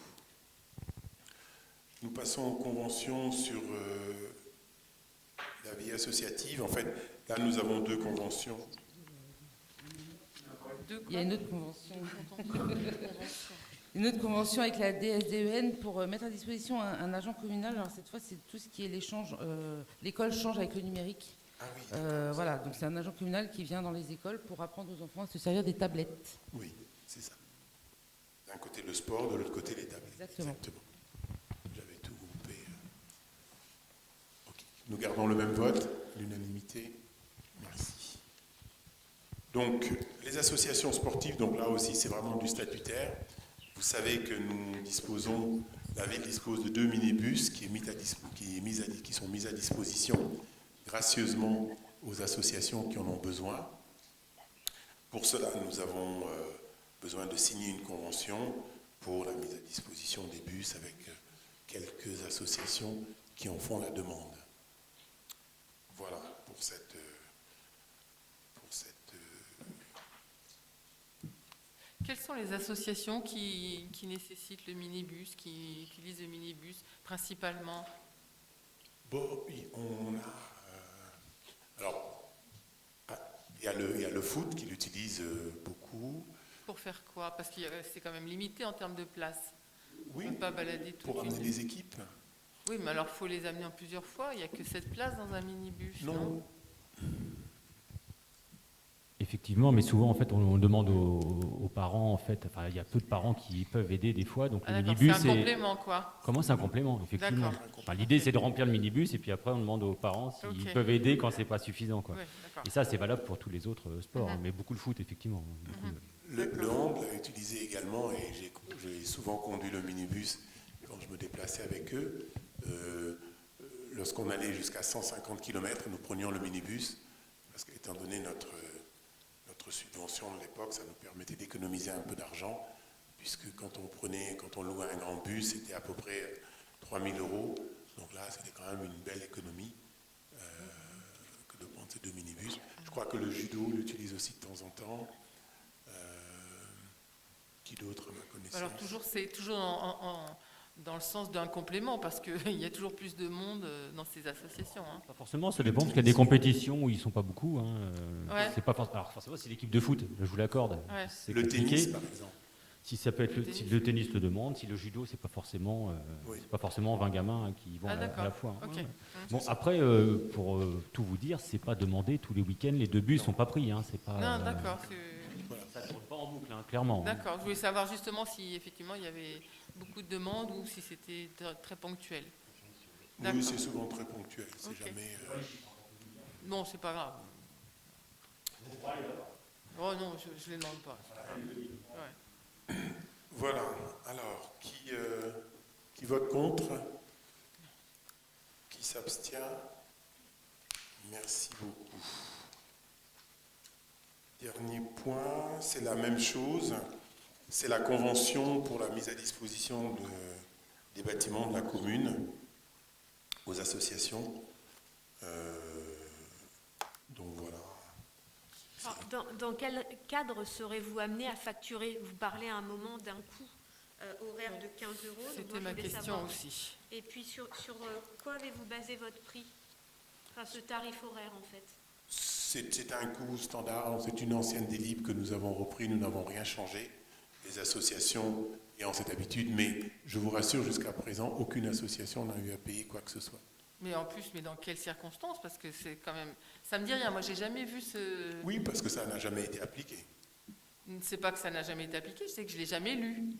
S1: Nous passons aux conventions sur... la vie associative, en fait, là nous avons 2 conventions.
S5: Il y a une autre convention. Une autre convention avec la DSDEN pour mettre à disposition un agent communal. Alors cette fois, c'est tout ce qui est l'échange. L'école change avec le numérique.
S1: Ah oui.
S5: Voilà, donc c'est un agent communal qui vient dans les écoles pour apprendre aux enfants à se servir des tablettes.
S1: Oui, c'est ça. D'un côté le sport, de l'autre côté les tablettes.
S5: Exactement.
S1: J'avais tout groupé. Okay. Nous gardons le même vote, l'unanimité. Merci. Donc, les associations sportives, donc là aussi, c'est vraiment du statutaire. Vous savez que la ville dispose de 2 minibus qui sont mis à disposition gracieusement aux associations qui en ont besoin. Pour cela, nous avons besoin de signer une convention pour la mise à disposition des bus avec quelques associations qui en font la demande. Voilà pour cette
S2: Quelles sont les associations qui nécessitent le minibus, qui utilisent le minibus principalement?
S1: Bon, oui, on a... alors, il y a le foot qui l'utilise beaucoup.
S2: Pour faire quoi? Parce que c'est quand même limité en termes de place.
S1: Oui,
S2: On ne peut pas balader tout
S1: pour
S2: de suite.
S1: amener des équipes.
S2: Oui, mais alors il faut les amener en plusieurs fois. Il n'y a que 7 places dans un minibus, non?
S6: Effectivement, mais souvent, en fait, on demande aux parents, en fait, enfin, il y a peu de parents qui peuvent aider des fois, donc
S2: Ah,
S6: le
S2: d'accord,
S6: minibus,
S2: c'est un complément, quoi.
S6: Comment c'est un complément, effectivement.
S2: D'accord.
S6: Enfin, l'idée, c'est de remplir le minibus, et puis après, on demande aux parents s'ils
S2: Ok.
S6: peuvent aider quand c'est pas suffisant, quoi.
S2: Oui, d'accord.
S6: Et ça, c'est valable pour tous les autres sports,
S2: Mhm.
S6: mais beaucoup le foot, effectivement.
S1: Le hand l'a utilisé également, et j'ai souvent conduit le minibus quand je me déplaçais avec eux. Lorsqu'on allait jusqu'à 150 km, nous prenions le minibus, parce qu'étant donné notre subvention de l'époque, ça nous permettait d'économiser un peu d'argent, puisque quand on louait un grand bus, c'était à peu près 3 000 €. Donc là, c'était quand même une belle économie que de prendre ces deux minibus. Je crois que le judo l'utilise aussi de temps en temps. Qui d'autre à ma connaissance?
S2: Alors c'est toujours dans le sens d'un complément, parce qu'il y a toujours plus de monde dans ces associations. Hein.
S6: Pas forcément, ça dépend, parce qu'il y a des compétitions où ils sont pas beaucoup. Hein.
S2: Ouais.
S6: C'est pas alors forcément, c'est l'équipe de foot, je vous l'accorde.
S2: Ouais.
S6: C'est
S1: Le
S6: compliqué.
S1: tennis, par exemple.
S6: Si ça peut être si le tennis le demande, si le judo, c'est pas forcément,
S1: Oui.
S6: c'est pas forcément 20 gamins hein, qui vont
S2: Ah,
S6: à
S2: d'accord.
S6: la fois. hein.
S2: Ok.
S6: Ouais. Bon, après, pour tout vous dire, c'est pas demandé tous les week-ends. Les deux bus sont pas pris. Hein, c'est pas.
S2: Non, d'accord.
S6: Ça tourne pas en boucle, hein, clairement. hein.
S2: D'accord. Je voulais savoir justement si effectivement il y avait beaucoup de demandes ou si c'était très ponctuel.
S1: Oui,
S2: D'accord.
S1: c'est souvent très ponctuel. C'est
S2: Ok.
S1: jamais.
S2: Non, c'est pas grave. Oh non, je ne les demande pas. Ouais.
S1: Voilà. Alors, qui vote contre? Qui s'abstient? Merci beaucoup. Dernier point, c'est la même chose. C'est la convention pour la mise à disposition des bâtiments de la commune aux associations. Donc voilà.
S3: Alors, dans quel cadre serez-vous amené à facturer? Vous parlez à un moment d'un coût horaire de 15 €. donc
S2: C'était
S3: moi, je
S2: ma
S3: voulais
S2: question
S3: savoir.
S2: aussi.
S3: Et puis sur quoi avez-vous basé votre prix? Enfin, ce tarif horaire en fait.
S1: C'est un coût standard, c'est une ancienne délib que nous avons repris, nous n'avons rien changé. Les associations ayant cette habitude, mais je vous rassure, jusqu'à présent, aucune association n'a eu à payer quoi que ce soit.
S2: Mais en plus, mais dans quelles circonstances? Parce que c'est quand même... Ça me dit rien. Moi, j'ai jamais vu ce...
S1: Oui, parce que ça n'a jamais été appliqué.
S2: C'est pas que ça n'a jamais été appliqué, c'est que je l'ai jamais lu.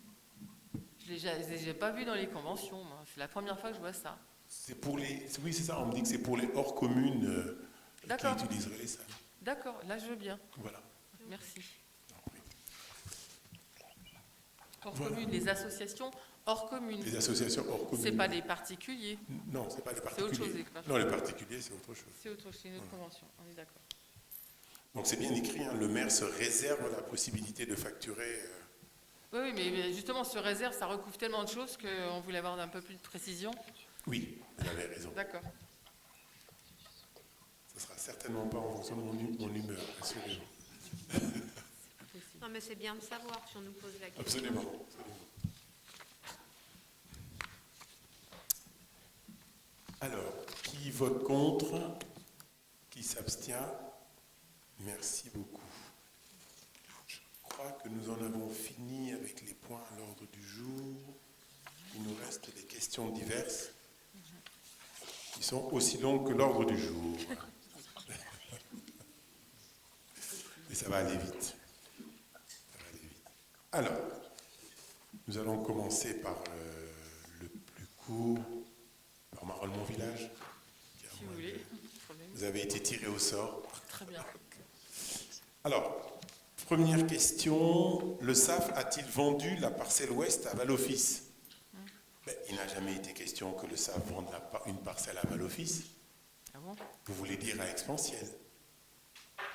S2: Je l'ai pas vu dans les conventions, moi. C'est la première fois que je vois ça.
S1: C'est pour les... Oui, c'est ça, on me dit que c'est pour les hors communes qui
S2: D'accord.
S1: utiliseraient les salles.
S2: D'accord, là je veux bien.
S1: Voilà.
S2: Merci.
S1: Je vous en prie.
S2: Hors
S1: Voilà.
S2: commune, les associations hors commune.
S1: Les associations hors communes.
S2: C'est pas des particuliers.
S1: Non, c'est pas les
S2: C'est autre
S1: particuliers.
S2: chose, les particuliers.
S1: Non, les particuliers, c'est autre chose.
S2: C'est autre chose, c'est une autre convention. On est d'accord.
S1: Donc c'est bien écrit, hein, le maire se réserve la possibilité de facturer...
S2: Oui, mais justement, ce réserve, ça recouvre tellement de choses qu'on voulait avoir un peu plus de précision.
S1: Oui, vous avez raison.
S2: D'accord.
S1: Ce ne sera certainement pas en fonction de mon humeur, assurément.
S3: Non, mais c'est bien de savoir si on nous pose la question.
S1: Absolument. Alors, qui vote contre? Qui s'abstient? Merci beaucoup. Je crois que nous en avons fini avec les points à l'ordre du jour. Il nous reste des questions diverses qui sont aussi longues que l'ordre du jour. Et ça va aller vite. Ça va aller vite. Alors, nous allons commencer par le plus court, par Marolles-Mon Village.
S2: Si vous voulez. Problème.
S1: Vous avez été tiré au sort.
S2: Très bien.
S1: Alors, première question, le SAF a-t-il vendu la parcelle ouest à Val-Office? Ben, il n'a jamais été question que le SAF vende une parcelle à Val-Office.
S2: Ah bon?
S1: Vous voulez dire à Expansiel?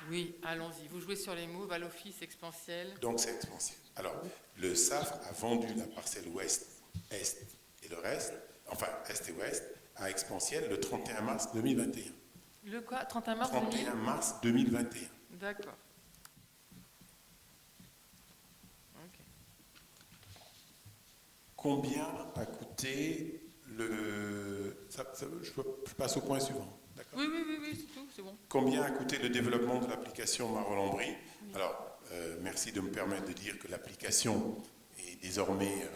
S2: Oui, allons-y. Vous jouez sur les mots, va l'office expansiel.
S1: Donc c'est expansiel. Alors, le SAF a vendu la parcelle ouest, est et le reste, enfin est et ouest, à expansiel le 31 mars 2021.
S2: Le quoi 31 mars 2000
S1: 31 mars 2021.
S2: D'accord. Ok.
S1: Combien a coûté je passe au point suivant. D'accord.
S2: Oui, c'est tout, c'est bon.
S1: Combien a coûté le développement de l'application Marolles-en-Brie? Alors, merci de me permettre de dire que l'application est désormais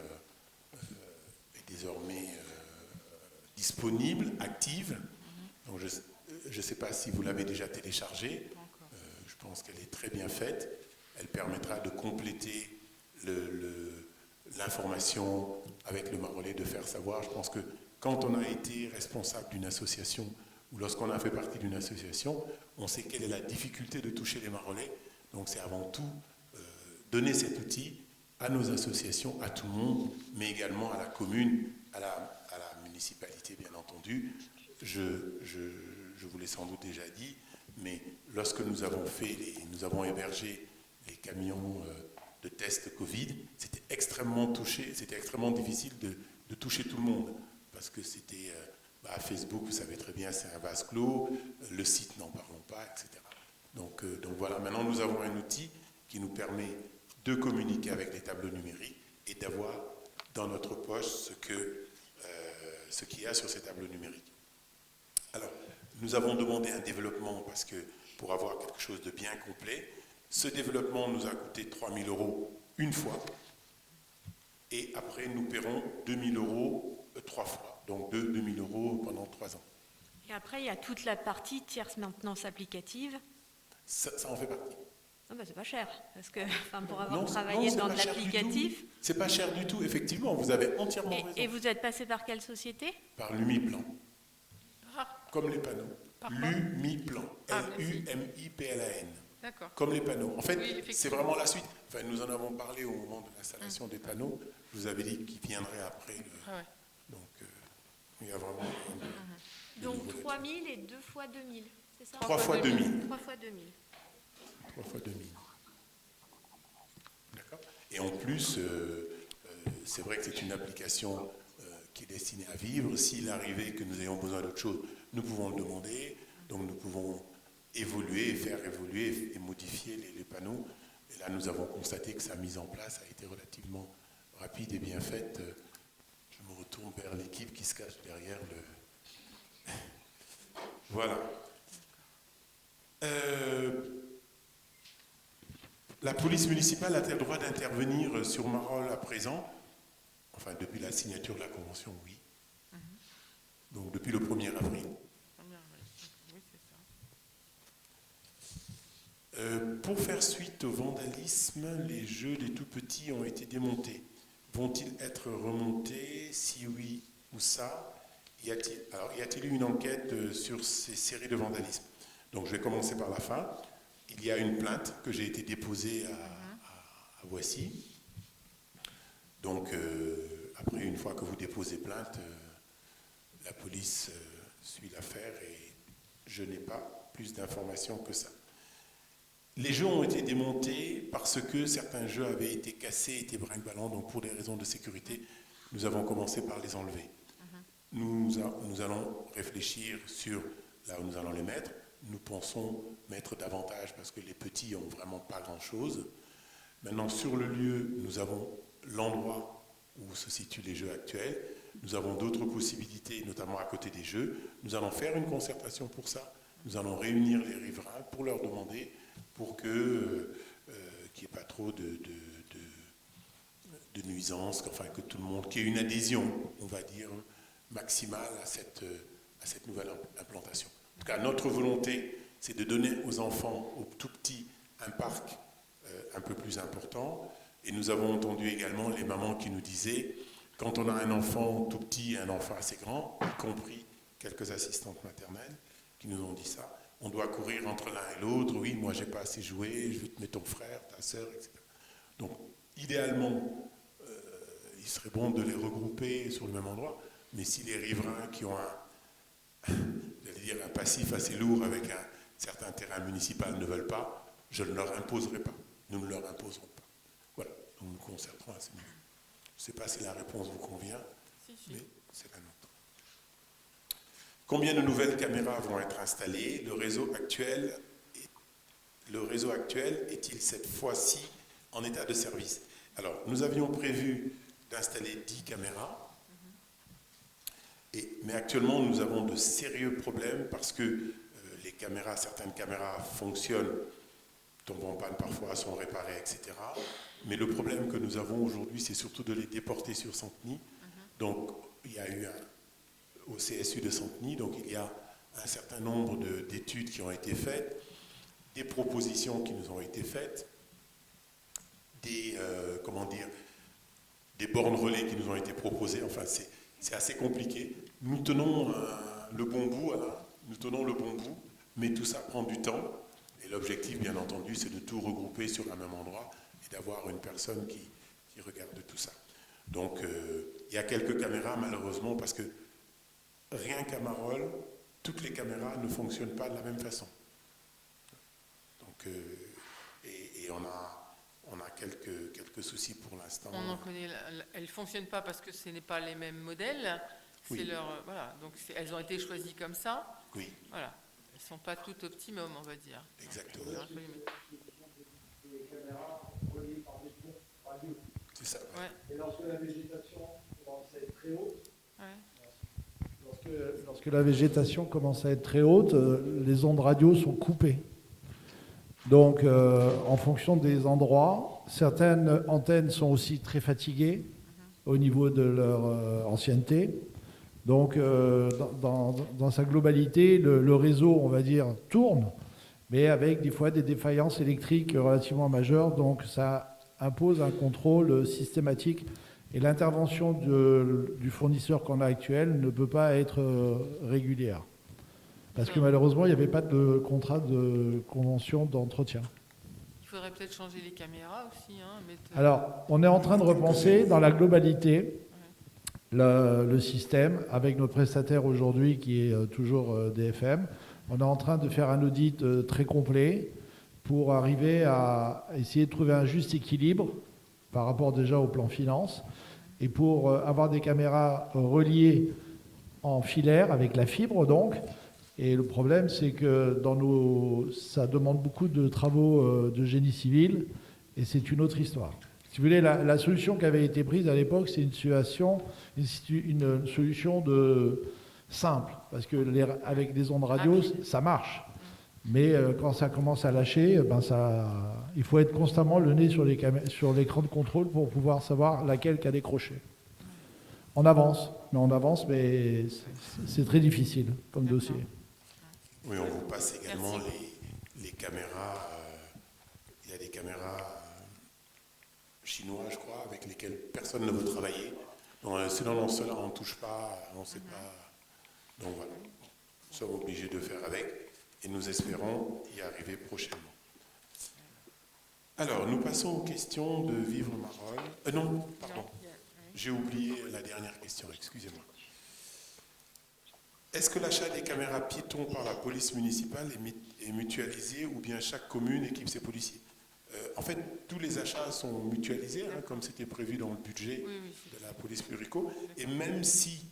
S1: disponible, active. Donc, je ne sais pas si vous l'avez déjà téléchargée. Je pense qu'elle est très bien faite. Elle permettra de compléter l'information avec le Marolais, de faire savoir. Je pense que quand on a été responsable d'une association ou lorsqu'on a fait partie d'une association, on sait quelle est la difficulté de toucher les Marolais. Donc c'est avant tout donner cet outil à nos associations, à tout le monde, mais également à la commune, à la municipalité, bien entendu. Je vous l'ai sans doute déjà dit, mais lorsque nous avons hébergé les camions de tests Covid, c'était extrêmement difficile de toucher tout le monde, parce que c'était Facebook, vous savez très bien, c'est un vase clos, le site, n'en parlons pas, etc. Donc voilà, maintenant nous avons un outil qui nous permet de communiquer avec les tableaux numériques et d'avoir dans notre poche ce qu'il y a sur ces tableaux numériques. Alors, nous avons demandé un développement parce que pour avoir quelque chose de bien complet, ce développement nous a coûté 3 000 € une fois et après nous paierons 2 000 € 3 fois, donc 2 000 € pendant 3 ans.
S3: Et après, il y a toute la partie tierce maintenance applicative.
S1: Ça en fait partie.
S3: Ah bah c'est pas cher, parce que pour avoir travaillé dans de l'applicatif.
S1: C'est pas cher du tout, effectivement, vous avez entièrement raison.
S3: Et vous êtes passé par quelle société?
S1: Par Lumiplan.
S2: Ah.
S1: Comme les panneaux. Lumiplan. Lumiplan.
S2: D'accord.
S1: Comme les panneaux. En fait,
S2: oui,
S1: c'est vraiment la suite. Enfin, nous en avons parlé au moment de l'installation des panneaux. Je vous avais dit qu'ils viendraient après. Donc, il y a vraiment...
S3: Donc 3 000 et 2 fois 2 000, c'est ça?
S1: 3 fois 2 000.
S3: 3 fois 2 000.
S1: 3 fois 2 000. D'accord. Et en plus, c'est vrai que c'est une application qui est destinée à vivre. S'il arrivait que nous ayons besoin d'autre chose, nous pouvons le demander. Donc nous pouvons évoluer, faire évoluer et modifier les panneaux. Et là, nous avons constaté que sa mise en place a été relativement rapide et bien faite. Je me retourne vers l'équipe qui se cache derrière le... Voilà. La police municipale a-t-elle le droit d'intervenir sur Marolles à présent? Enfin, depuis la signature de la convention, oui. Donc, depuis le 1er avril.
S2: Oui, c'est ça.
S1: Pour faire suite au vandalisme, les jeux des tout-petits ont été démontés. Vont-ils être remontés? Si oui, où ça? Y a-t-il eu une enquête sur ces séries de vandalisme? Donc, je vais commencer par la fin. Il y a une plainte que j'ai été déposée à Voici. Donc, après, une fois que vous déposez plainte, la police suit l'affaire et je n'ai pas plus d'informations que ça. Les jeux ont été démontés parce que certains jeux avaient été cassés, étaient brinque-ballants. Donc, pour des raisons de sécurité, nous avons commencé par les enlever. Nous allons réfléchir sur là où nous allons les mettre. Nous pensons mettre davantage parce que les petits n'ont vraiment pas grand-chose. Maintenant, sur le lieu, nous avons l'endroit où se situent les jeux actuels. Nous avons d'autres possibilités, notamment à côté des jeux. Nous allons faire une concertation pour ça. Nous allons réunir les riverains pour leur demander pour qu'il n'y ait pas trop de nuisances, enfin que tout le monde, qu'il y ait une adhésion, on va dire, maximale à cette nouvelle implantation. En tout cas, notre volonté, c'est de donner aux enfants, aux tout petits, un parc un peu plus important. Et nous avons entendu également les mamans qui nous disaient, quand on a un enfant tout petit et un enfant assez grand, y compris quelques assistantes maternelles qui nous ont dit ça, on doit courir entre l'un et l'autre. Oui, moi, j'ai pas assez joué, je vais te mettre ton frère, ta sœur, etc. Donc, idéalement, il serait bon de les regrouper sur le même endroit. Mais si les riverains qui ont un passif assez lourd avec certains terrains municipaux ne veulent pas, je ne leur imposerai pas. Nous ne leur imposerons pas. Voilà, nous nous concerterons à ce niveau. Je ne sais pas si la réponse vous convient, mais c'est la nôtre. Combien de nouvelles caméras vont être installées? Le réseau actuel est-il cette fois-ci en état de service? Alors, nous avions prévu d'installer 10 caméras, mais actuellement, nous avons de sérieux problèmes parce que certaines caméras fonctionnent, tombent en panne parfois, sont réparées, etc. Mais le problème que nous avons aujourd'hui, c'est surtout de les déporter sur Santeny. Donc, il y a eu au CSU de Santeny, donc il y a un certain nombre d'études qui ont été faites, des propositions qui nous ont été faites, des bornes relais qui nous ont été proposées. Enfin, c'est assez compliqué. Nous tenons le bon bout, mais tout ça prend du temps. Et l'objectif, bien entendu, c'est de tout regrouper sur un même endroit et d'avoir une personne qui regarde tout ça. Donc, il y a quelques caméras, malheureusement, parce que rien qu'à Marolles, toutes les caméras ne fonctionnent pas de la même façon. Donc, et on a quelques soucis pour l'instant.
S2: On en connaît, elles ne fonctionnent pas parce que ce n'est pas les mêmes modèles.
S1: Oui.
S2: Voilà, donc elles ont été choisies comme ça.
S1: Oui.
S2: Voilà. Elles ne sont pas toutes optimum, on va dire.
S1: Exactement.
S7: Des caméras reliées par des ponts radio.
S1: C'est ça.
S2: Ouais.
S7: Et lorsque la végétation commence à être très haute,
S2: Ouais.
S7: lorsque la végétation commence à être très haute, les ondes radio sont coupées. Donc, en fonction des endroits, certaines antennes sont aussi très fatiguées au niveau de leur ancienneté. Donc, dans sa globalité, le réseau, on va dire, tourne, mais avec des fois des défaillances électriques relativement majeures. Donc, ça impose un contrôle systématique. Et l'intervention du fournisseur qu'on a actuel ne peut pas être régulière. Parce que malheureusement, il n'y avait pas de contrat de convention d'entretien.
S2: Il faudrait peut-être changer les caméras aussi.
S7: Alors, on est en train de repenser dans la globalité le système avec notre prestataire aujourd'hui qui est toujours DFM. On est en train de faire un audit très complet pour arriver à essayer de trouver un juste équilibre par rapport déjà au plan finance et pour avoir des caméras reliées en filaire avec la fibre donc. Et le problème, c'est que ça demande beaucoup de travaux de génie civil et c'est une autre histoire. Si vous voulez, la solution qui avait été prise à l'époque, c'est une solution simple, parce que avec des ondes radio, ça marche. Mais quand ça commence à lâcher, il faut être constamment le nez sur l'écran de contrôle pour pouvoir savoir laquelle qui a décroché. On avance, mais c'est très difficile comme dossier.
S1: Oui, on vous passe également les caméras. Il y a des caméras chinois, je crois, avec lesquelles personne ne veut travailler. Donc, sinon, cela, on ne touche pas, on ne sait pas. Donc voilà, nous sommes obligés de faire avec et nous espérons y arriver prochainement. Alors, nous passons aux questions de Vivre Marolles. Non, pardon, j'ai oublié la dernière question, excusez-moi. Est-ce que l'achat des caméras piétons par la police municipale est mutualisé ou bien chaque commune équipe ses policiers? En fait, tous les achats sont mutualisés, comme c'était prévu dans le budget de la police plurico. Et même si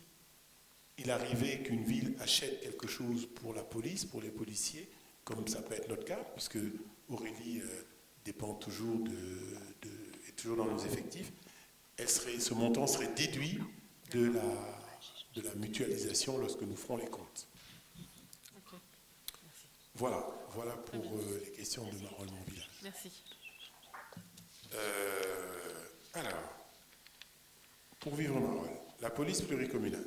S1: il arrivait qu'une ville achète quelque chose pour la police, pour les policiers, comme ça peut être notre cas, puisque Aurélie dépend toujours est toujours dans nos effectifs, ce montant serait déduit de la mutualisation lorsque nous ferons les comptes.
S2: Okay.
S1: Voilà pour les questions de Marolles, mon village.
S2: Merci.
S1: Alors, pour Vivre Marolles, la police pluricommunale.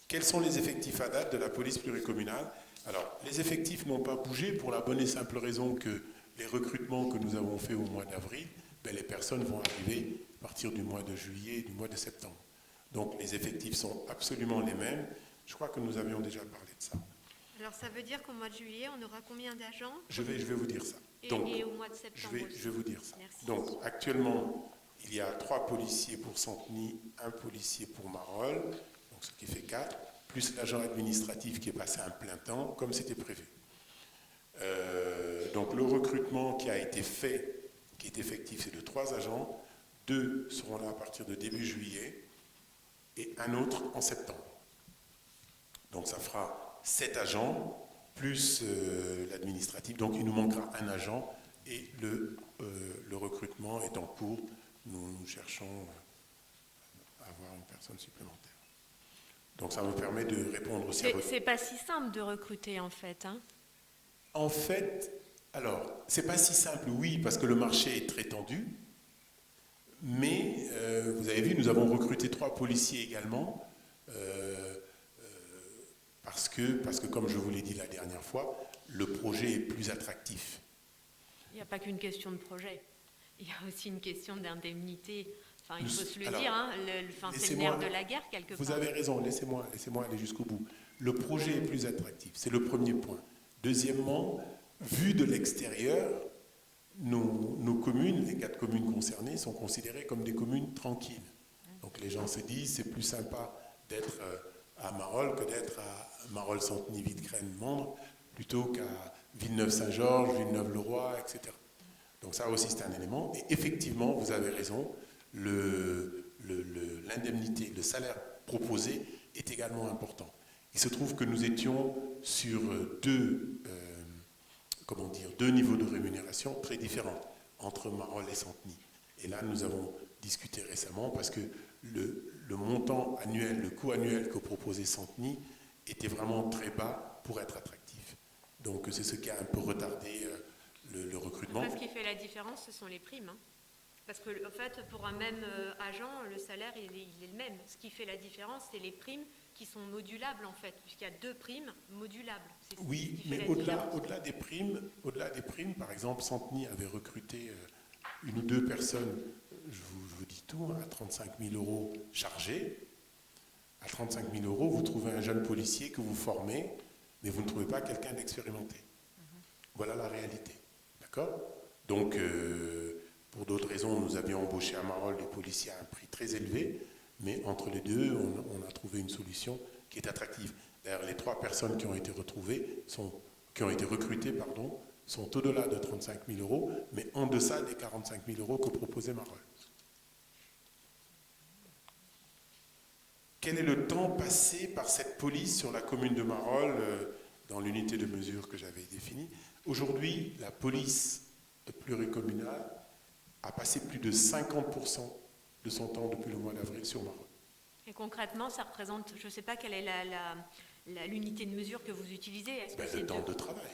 S1: Quels sont les effectifs à date de la police pluricommunale? Alors, les effectifs n'ont pas bougé pour la bonne et simple raison que les recrutements que nous avons faits au mois d'avril, les personnes vont arriver à partir du mois de juillet et du mois de septembre. Donc, les effectifs sont absolument les mêmes. Je crois que nous avions déjà parlé de ça.
S3: Alors, ça veut dire qu'au mois de juillet, on aura combien d'agents?
S1: Je vais vous dire ça.
S3: Et au mois de septembre
S1: je vais vous dire ça.
S3: Merci.
S1: Donc, actuellement, il y a 3 policiers pour Santeny, 1 policier pour Marolles, donc ce qui fait 4, plus l'agent administratif qui est passé à un plein temps, comme c'était prévu. Donc le recrutement qui a été fait, qui est effectif, c'est de 3 agents. 2 seront là à partir de début juillet et un autre en septembre. Donc ça fera 7 agents plus l'administratif. Donc il nous manquera un agent et le recrutement est en cours. Nous cherchons à avoir une personne supplémentaire. Donc ça me permet de répondre aussi à votre...
S3: C'est pas si simple de recruter en fait. Hein.
S1: En fait, alors, c'est pas si simple, oui, parce que le marché est très tendu. Mais vous avez vu, nous avons recruté 3 policiers également, parce que, comme je vous l'ai dit la dernière fois, le projet est plus attractif.
S3: Il n'y a pas qu'une question de projet. Il y a aussi une question d'indemnité. Enfin, il faut se le
S1: Alors,
S3: dire, hein, c'est le nerf de la guerre quelque part.
S1: Vous avez raison, laissez-moi aller jusqu'au bout. Le projet est plus attractif, c'est le premier point. Deuxièmement, vu de l'extérieur, nos communes, les 4 communes concernées, sont considérées comme des communes tranquilles. Donc les gens se disent c'est plus sympa d'être à Marolles que d'être à Marolles-Centeny, Vitgraine-Mandres, plutôt qu'à Villeneuve-Saint-Georges, Villeneuve-le-Roi, etc. Donc ça aussi c'est un élément. Et effectivement, vous avez raison, l'indemnité, le salaire proposé est également important. Il se trouve que nous étions sur deux niveaux de rémunération très différents entre Marolles et Centeny. Et là, nous avons discuté récemment parce que le montant annuel, le coût annuel que proposait Centeny était vraiment très bas pour être attractif. Donc c'est ce qui a un peu retardé le recrutement.
S3: Après, ce qui fait la différence, ce sont les primes. Hein. Parce que, en fait, pour un même agent, le salaire, il est le même. Ce qui fait la différence, c'est les primes qui sont modulables, en fait, puisqu'il y a 2 primes modulables.
S1: Oui, mais au-delà des primes, par exemple, Centeny avait recruté 1 ou 2 personnes, je vous dis tout, à 35 000 € chargés. À 35 000 €, vous trouvez un jeune policier que vous formez, mais vous ne trouvez pas quelqu'un d'expérimenté. Voilà la réalité. D'accord ? Donc, pour d'autres raisons, nous avions embauché à Marolles des policiers à un prix très élevé, mais entre les deux, on a trouvé une solution qui est attractive. D'ailleurs, les 3 personnes qui ont été recrutées, sont au-delà de 35 000 €, mais en deçà des 45 000 € que proposait Marolles. Quel est le temps passé par cette police sur la commune de Marolles dans l'unité de mesure que j'avais définie? Aujourd'hui, la police pluricommunale a passé plus de 50% de son temps depuis le mois d'avril sur Marolles.
S3: Et concrètement, ça représente, je ne sais pas quelle est l'unité de mesure que vous utilisez. Est-ce que c'est
S1: le temps de travail.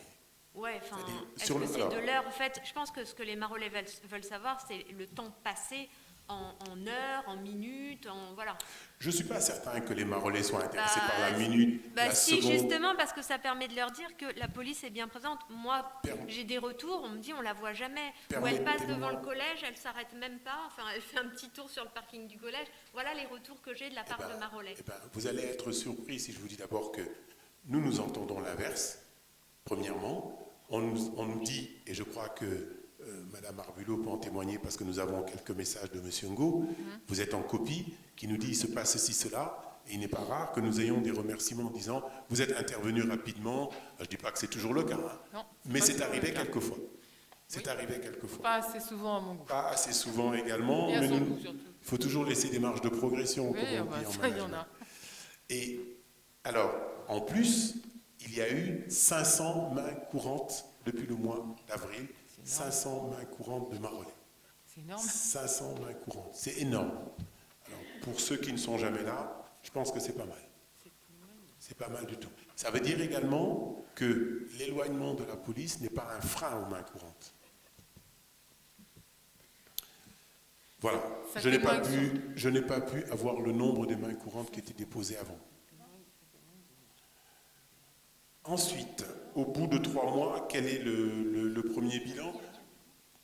S3: Ouais, enfin, est-ce que c'est de l'heure? En fait, je pense que ce que les Marolais veulent savoir, c'est le temps passé en heures, en minutes, voilà.
S1: Je ne suis pas certain que les Marolais soient intéressés par la minute, la
S3: si,
S1: seconde.
S3: Justement, parce que ça permet de leur dire que la police est bien présente. Moi, j'ai des retours, on me dit on la voit jamais. Ou elle passe devant le collège, elle s'arrête même pas, enfin, elle fait un petit tour sur le parking du collège. Voilà les retours que j'ai de la part de Marolais.
S1: Vous allez être surpris si je vous dis d'abord que nous entendons l'inverse. Premièrement, on nous dit, et je crois que Madame Arbulot peut en témoigner parce que nous avons quelques messages de Monsieur Ngo, vous êtes en copie, qui nous dit il se passe ceci, cela, et il n'est pas rare que nous ayons des remerciements en disant vous êtes intervenu rapidement. Je ne dis pas que c'est toujours le cas, hein,
S2: non,
S1: mais c'est arrivé quelquefois. C'est arrivé quelquefois.
S2: Pas assez souvent à mon goût.
S1: Pas assez souvent également,
S2: et à
S1: mais
S2: son goût, surtout.
S1: il faut toujours laisser des marges de progression, comme on dit en
S2: ça, il y en
S1: management.
S2: a.
S1: Et alors, en plus, il y a eu 500 mains courantes depuis le mois d'avril. 500 mains courantes de Marolais.
S2: C'est énorme.
S1: 500 mains courantes, c'est énorme. Alors, pour ceux qui ne sont jamais là, je pense que c'est pas mal. C'est pas mal du tout. Ça veut dire également que l'éloignement de la police n'est pas un frein aux mains courantes. Voilà. Je n'ai pas pu avoir le nombre de mains courantes qui étaient déposées avant. Ensuite, au bout de 3 mois, quel est le premier bilan?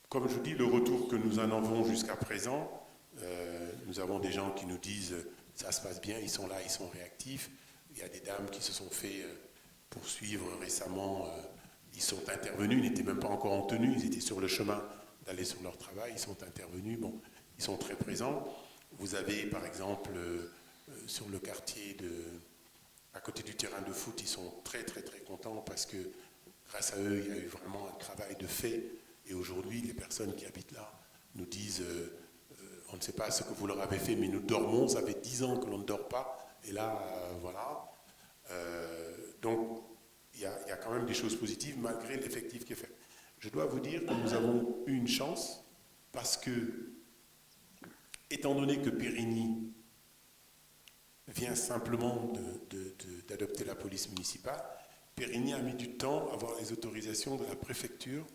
S1: Comme je dis, le retour que nous en avons jusqu'à présent, nous avons des gens qui nous disent ça se passe bien, ils sont là, ils sont réactifs. Il y a des dames qui se sont fait poursuivre récemment, ils sont intervenus, ils n'étaient même pas encore en tenue, ils étaient sur le chemin d'aller sur leur travail, ils sont intervenus, bon, ils sont très présents. Vous avez par exemple sur le quartier à côté du terrain de foot, ils sont très très très contents parce que grâce à eux, il y a eu vraiment un travail de fait. Et aujourd'hui, les personnes qui habitent là nous disent on ne sait pas ce que vous leur avez fait, mais nous dormons. Ça fait 10 ans que l'on ne dort pas. Et là, voilà. Donc, il y a quand même des choses positives malgré l'effectif qui est fait. Je dois vous dire que nous avons eu une chance parce que, étant donné que Périgny vient simplement d'adopter la police municipale, Périgny a mis du temps à avoir les autorisations de la préfecture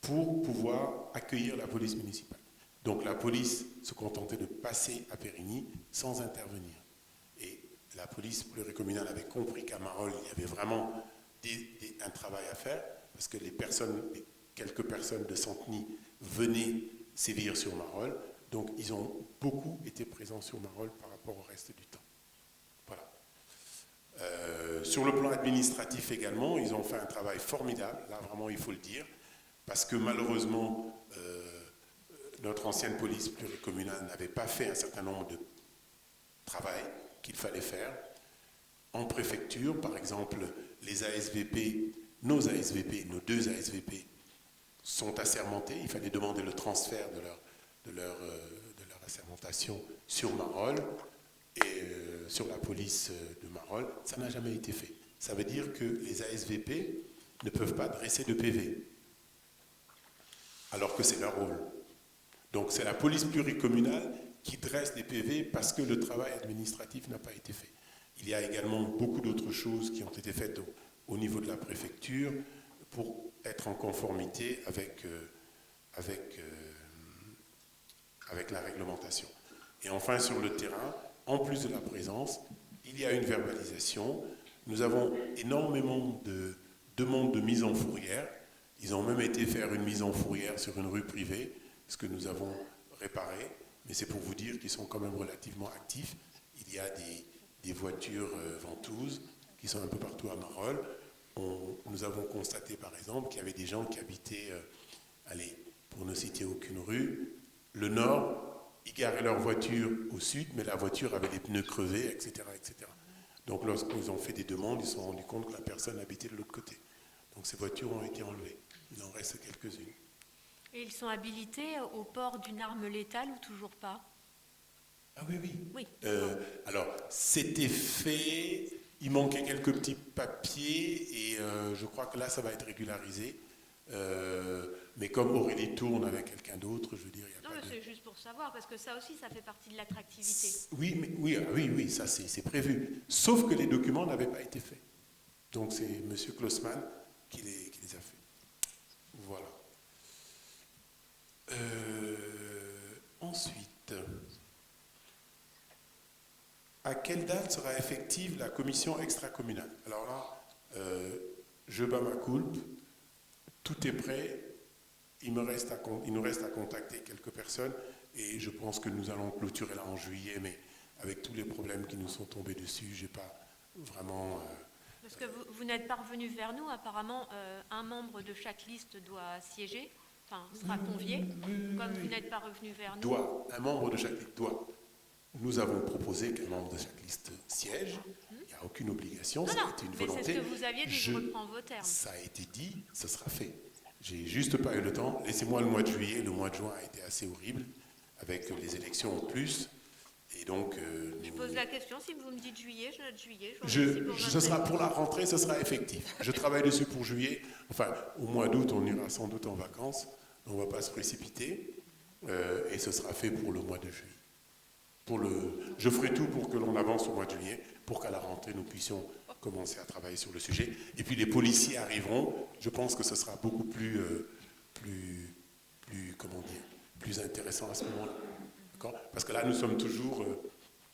S1: pour pouvoir accueillir la police municipale. Donc la police se contentait de passer à Périgny sans intervenir. Et la police pluricommunale avait compris qu'à Marolles, il y avait vraiment un travail à faire, parce que quelques personnes de Santeny venaient sévir sur Marolles. Donc ils ont beaucoup été présents sur Marolles par rapport au reste du temps. Voilà. Sur le plan administratif également, ils ont fait un travail formidable, là vraiment il faut le dire, parce que malheureusement, notre ancienne police pluricommunale n'avait pas fait un certain nombre de travail qu'il fallait faire. En préfecture, par exemple, les ASVP, nos deux ASVP, sont assermentés. Il fallait demander le transfert de leur assermentation sur Marolles et sur la police de Marolles. Ça n'a jamais été fait. Ça veut dire que les ASVP ne peuvent pas dresser de PV, alors que c'est leur rôle. Donc c'est la police pluricommunale qui dresse des PV parce que le travail administratif n'a pas été fait. Il y a également beaucoup d'autres choses qui ont été faites au niveau de la préfecture pour être en conformité avec la réglementation. Et enfin, sur le terrain, en plus de la présence, il y a une verbalisation. Nous avons énormément de demandes de mise en fourrière. Ils ont même été faire une mise en fourrière sur une rue privée, ce que nous avons réparé. Mais c'est pour vous dire qu'ils sont quand même relativement actifs. Il y a des voitures ventouses qui sont un peu partout à Marolles. Nous avons constaté, par exemple, qu'il y avait des gens qui habitaient, pour ne citer aucune rue, le nord, ils garaient leur voiture au sud, mais la voiture avait les pneus crevés, etc., etc. Donc, lorsqu'ils ont fait des demandes, ils se sont rendus compte que la personne habitait de l'autre côté. Donc, ces voitures ont été enlevées. Il en reste quelques-unes.
S3: Et ils sont habilités au port d'une arme létale ou toujours pas?
S1: Ah oui, oui.
S3: Oui.
S1: Alors, c'était fait, il manquait quelques petits papiers et je crois que là, ça va être régularisé. Mais comme Aurélie tourne avec quelqu'un d'autre, je veux dire, il y a
S3: non,
S1: pas
S3: mais c'est juste pour savoir, parce que ça aussi, ça fait partie de l'attractivité.
S1: Oui, ça c'est prévu. Sauf que les documents n'avaient pas été faits. Donc c'est M. Klossmann qui les a faits. Voilà. Ensuite, à quelle date sera effective la commission extracommunale? Alors là, je bats ma coulpe, tout est prêt, il nous reste à contacter quelques personnes et je pense que nous allons clôturer là en juillet, mais avec tous les problèmes qui nous sont tombés dessus, j'ai pas vraiment...
S3: Parce que vous n'êtes pas revenu vers nous, apparemment un membre de chaque liste doit siéger, enfin sera convié, comme vous n'êtes pas revenu vers nous.
S1: Un membre de chaque liste doit. Nous avons proposé qu'un membre de chaque liste siège. Il n'y a aucune obligation, ça a été une volonté.
S3: Mais c'est ce que vous aviez dit, je reprends vos termes.
S1: Ça a été dit, ce sera fait. J'ai juste pas eu le temps. Laissez-moi le mois de juillet. Le mois de juin a été assez horrible, avec les élections en plus. Et donc...
S3: je pose la question, si vous me dites juillet, je note juillet.
S1: Ce sera pour la rentrée, ce sera effectif. Je travaille dessus pour juillet. Enfin, au mois d'août, on ira sans doute en vacances. On ne va pas se précipiter. Et ce sera fait pour le mois de juillet. Je ferai tout pour que l'on avance au mois de juillet, pour qu'à la rentrée, nous puissions commencer à travailler sur le sujet. Et puis les policiers arriveront. Je pense que ce sera beaucoup plus intéressant à ce moment-là. D'accord ? Parce que là, nous sommes toujours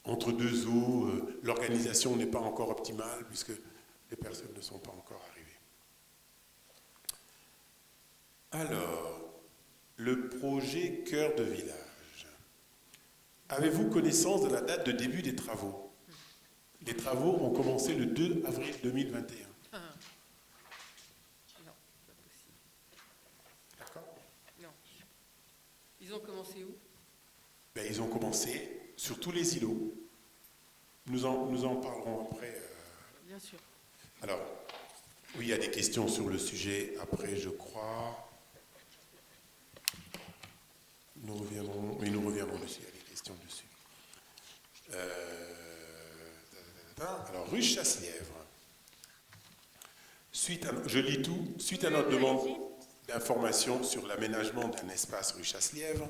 S1: entre deux eaux. L'organisation n'est pas encore optimale, puisque les personnes ne sont pas encore arrivées. Alors, le projet Cœur de village. Avez-vous connaissance de la date de début des travaux? Les travaux ont commencé le 2 avril 2021.
S2: Non, pas possible.
S1: D'accord?
S2: Non. Ils ont commencé où?
S1: Ils ont commencé sur tous les îlots. Nous en parlerons après.
S2: Bien sûr.
S1: Alors, Oui, il y a des questions sur le sujet. Après, je crois... Nous reviendrons dessus. Il y a des questions dessus. Alors, rue Chasse-Lièvre. Je lis tout. Suite à notre demande d'information sur l'aménagement d'un espace rue Chasse-Lièvre,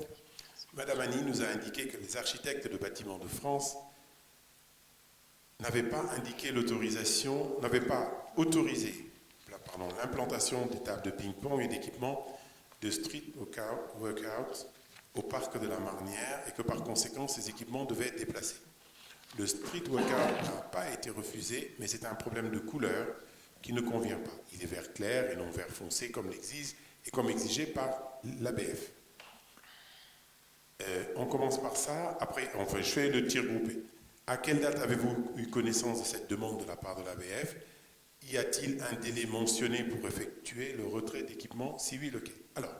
S1: Madame Annie nous a indiqué que les architectes de bâtiments de France n'avaient pas autorisé l'implantation des tables de ping-pong et d'équipements de street workout au parc de la Marnière et que par conséquent ces équipements devaient être déplacés. Le street workout n'a pas été refusé, mais c'est un problème de couleur qui ne convient pas. Il est vert clair et non vert foncé comme exigé par l'ABF. On commence par ça, après je fais le tir groupé. À quelle date avez-vous eu connaissance de cette demande de la part de l'ABF? Y a-t-il un délai mentionné pour effectuer le retrait d'équipement? Si oui, lequel? Alors,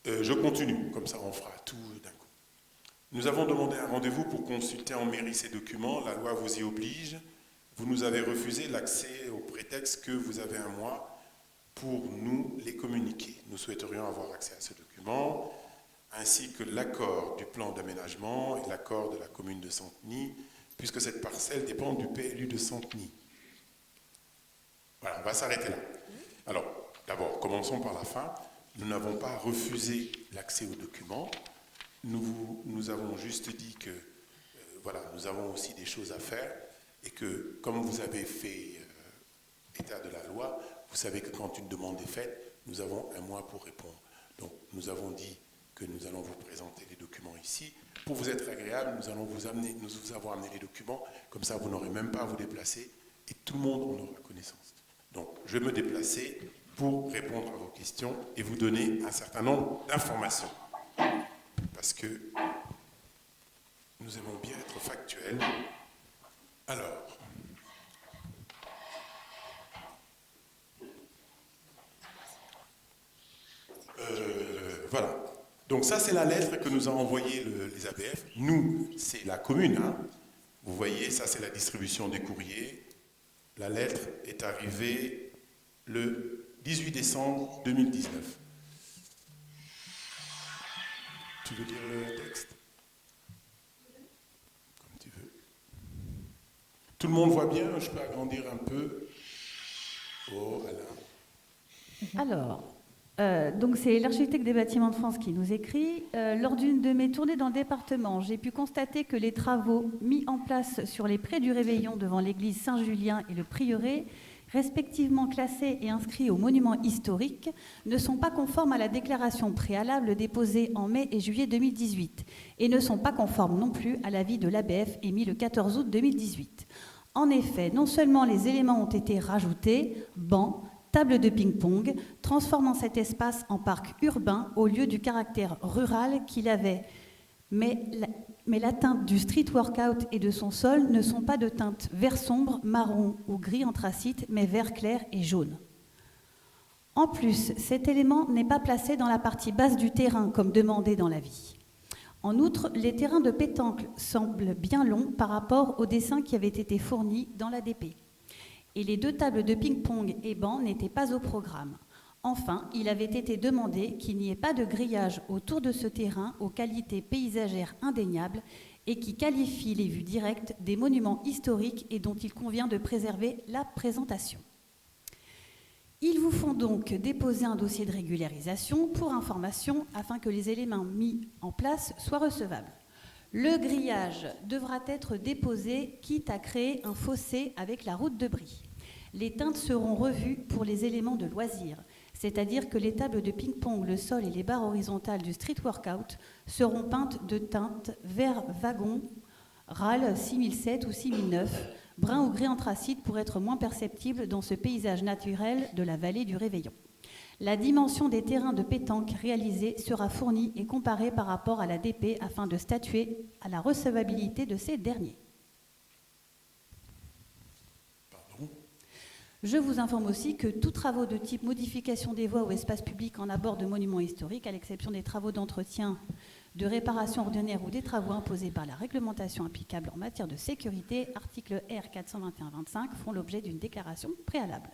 S1: je continue, comme ça on fera tout d'un coup. Nous avons demandé un rendez-vous pour consulter en mairie ces documents. La loi vous y oblige. Vous nous avez refusé l'accès au prétexte que vous avez un mois pour nous les communiquer. Nous souhaiterions avoir accès à ce document, ainsi que l'accord du plan d'aménagement et l'accord de la commune de Santeny, puisque cette parcelle dépend du PLU de Santeny. Voilà, on va s'arrêter là. Alors, d'abord, commençons par la fin. Nous n'avons pas refusé l'accès aux documents. Nous avons juste dit que, voilà, nous avons aussi des choses à faire et que, comme vous avez fait état de la loi, vous savez que quand une demande est faite, nous avons un mois pour répondre. Donc, nous avons dit que nous allons vous présenter les documents ici. Pour vous être agréable, nous vous avons amené les documents, comme ça vous n'aurez même pas à vous déplacer et tout le monde en aura connaissance. Donc, je vais me déplacer pour répondre à vos questions et vous donner un certain nombre d'informations. Parce que nous aimons bien être factuels. Alors, voilà. Donc ça, c'est la lettre que nous a envoyée les ABF. Nous, c'est la commune. Hein. Vous voyez, ça, c'est la distribution des courriers. La lettre est arrivée le 18 décembre 2019. Tu veux dire le texte? Comme tu veux. Tout le monde voit bien? Je peux agrandir un peu. Oh, Alain.
S8: Alors, donc c'est l'architecte des bâtiments de France qui nous écrit. Lors d'une de mes tournées dans le département, j'ai pu constater que les travaux mis en place sur les prés du Réveillon devant l'église Saint-Julien et le prieuré, respectivement classés et inscrits aux monuments historiques, ne sont pas conformes à la déclaration préalable déposée en mai et juillet 2018 et ne sont pas conformes non plus à l'avis de l'ABF émis le 14 août 2018. En effet, non seulement les éléments ont été rajoutés, bancs, table de ping-pong, transformant cet espace en parc urbain au lieu du caractère rural qu'il avait. Mais la teinte du street workout et de son sol ne sont pas de teinte vert sombre, marron ou gris anthracite, mais vert clair et jaune. En plus, cet élément n'est pas placé dans la partie basse du terrain, comme demandé dans l'avis. En outre, les terrains de pétanque semblent bien longs par rapport aux dessins qui avaient été fournis dans l'ADP. Et les 2 tables de ping-pong et bancs n'étaient pas au programme. Enfin, il avait été demandé qu'il n'y ait pas de grillage autour de ce terrain aux qualités paysagères indéniables et qui qualifie les vues directes des monuments historiques et dont il convient de préserver la présentation. Ils vous font donc déposer un dossier de régularisation pour information afin que les éléments mis en place soient recevables. Le grillage devra être déposé, quitte à créer un fossé avec la route de Brie. Les teintes seront revues pour les éléments de loisirs, c'est-à-dire que les tables de ping-pong, le sol et les barres horizontales du street workout seront peintes de teintes vert wagon, RAL 6007 ou 6009, brun ou gris anthracite pour être moins perceptible dans ce paysage naturel de la vallée du Réveillon. La dimension des terrains de pétanque réalisés sera fournie et comparée par rapport à la DP afin de statuer à la recevabilité de ces derniers. Je vous informe aussi que tous travaux de type modification des voies ou espaces publics en abord de monuments historiques, à l'exception des travaux d'entretien de réparation ordinaire ou des travaux imposés par la réglementation applicable en matière de sécurité, article R 421-25, font l'objet d'une déclaration préalable.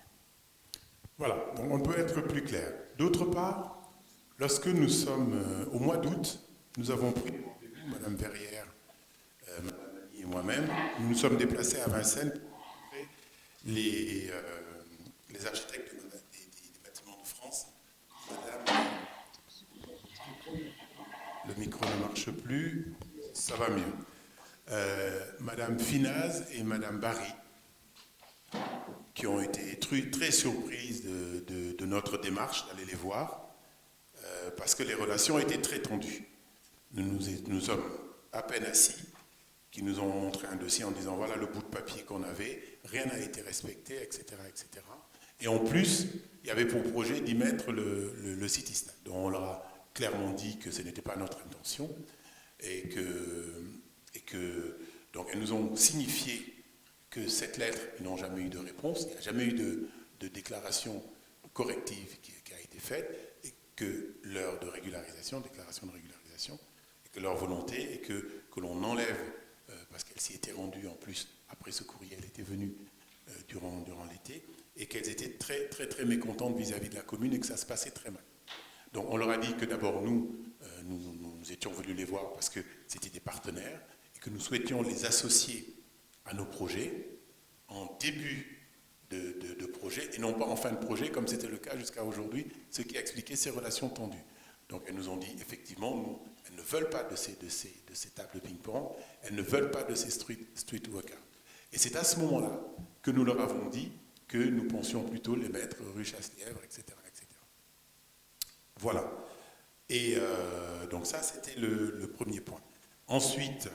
S1: Voilà, donc on peut être plus clair. D'autre part, lorsque nous sommes au mois d'août, nous avons pris rendez-vous, Madame Verrière, Madame Annie et moi-même, nous nous sommes déplacés à Vincennes pour rencontrer les architectes des bâtiments de France. Madame, le micro ne marche plus, ça va mieux. Madame Finaz et Madame Barry, qui ont été très surprises de notre démarche d'aller les voir, parce que les relations étaient très tendues. Nous sommes à peine assis, qui nous ont montré un dossier en disant voilà le bout de papier qu'on avait, rien n'a été respecté, etc., etc. Et en plus, il y avait pour projet d'y mettre le City Stade. Donc on leur a clairement dit que ce n'était pas notre intention et que donc elles nous ont signifié que cette lettre, ils n'ont jamais eu de réponse, il n'y a jamais eu de déclaration corrective qui a été faite, et que l'heure de régularisation, déclaration de régularisation, et que leur volonté est que l'on enlève, parce qu'elle s'y était rendue en plus, après ce courrier, elle était venue durant l'été, et qu'elles étaient très, très, très mécontentes vis-à-vis de la commune et que ça se passait très mal. Donc on leur a dit que d'abord nous étions venus les voir parce que c'était des partenaires et que nous souhaitions les associer à nos projets en début de projet et non pas en fin de projet comme c'était le cas jusqu'à aujourd'hui, ce qui a expliqué ces relations tendues. Donc elles nous ont dit effectivement, elles ne veulent pas de ces tables de ping-pong, elles ne veulent pas de ces street workouts. Et c'est à ce moment-là que nous leur avons dit que nous pensions plutôt les mettre rue Chasse-Lièvre, etc., etc. Voilà. Et donc ça, c'était le premier point. Ensuite,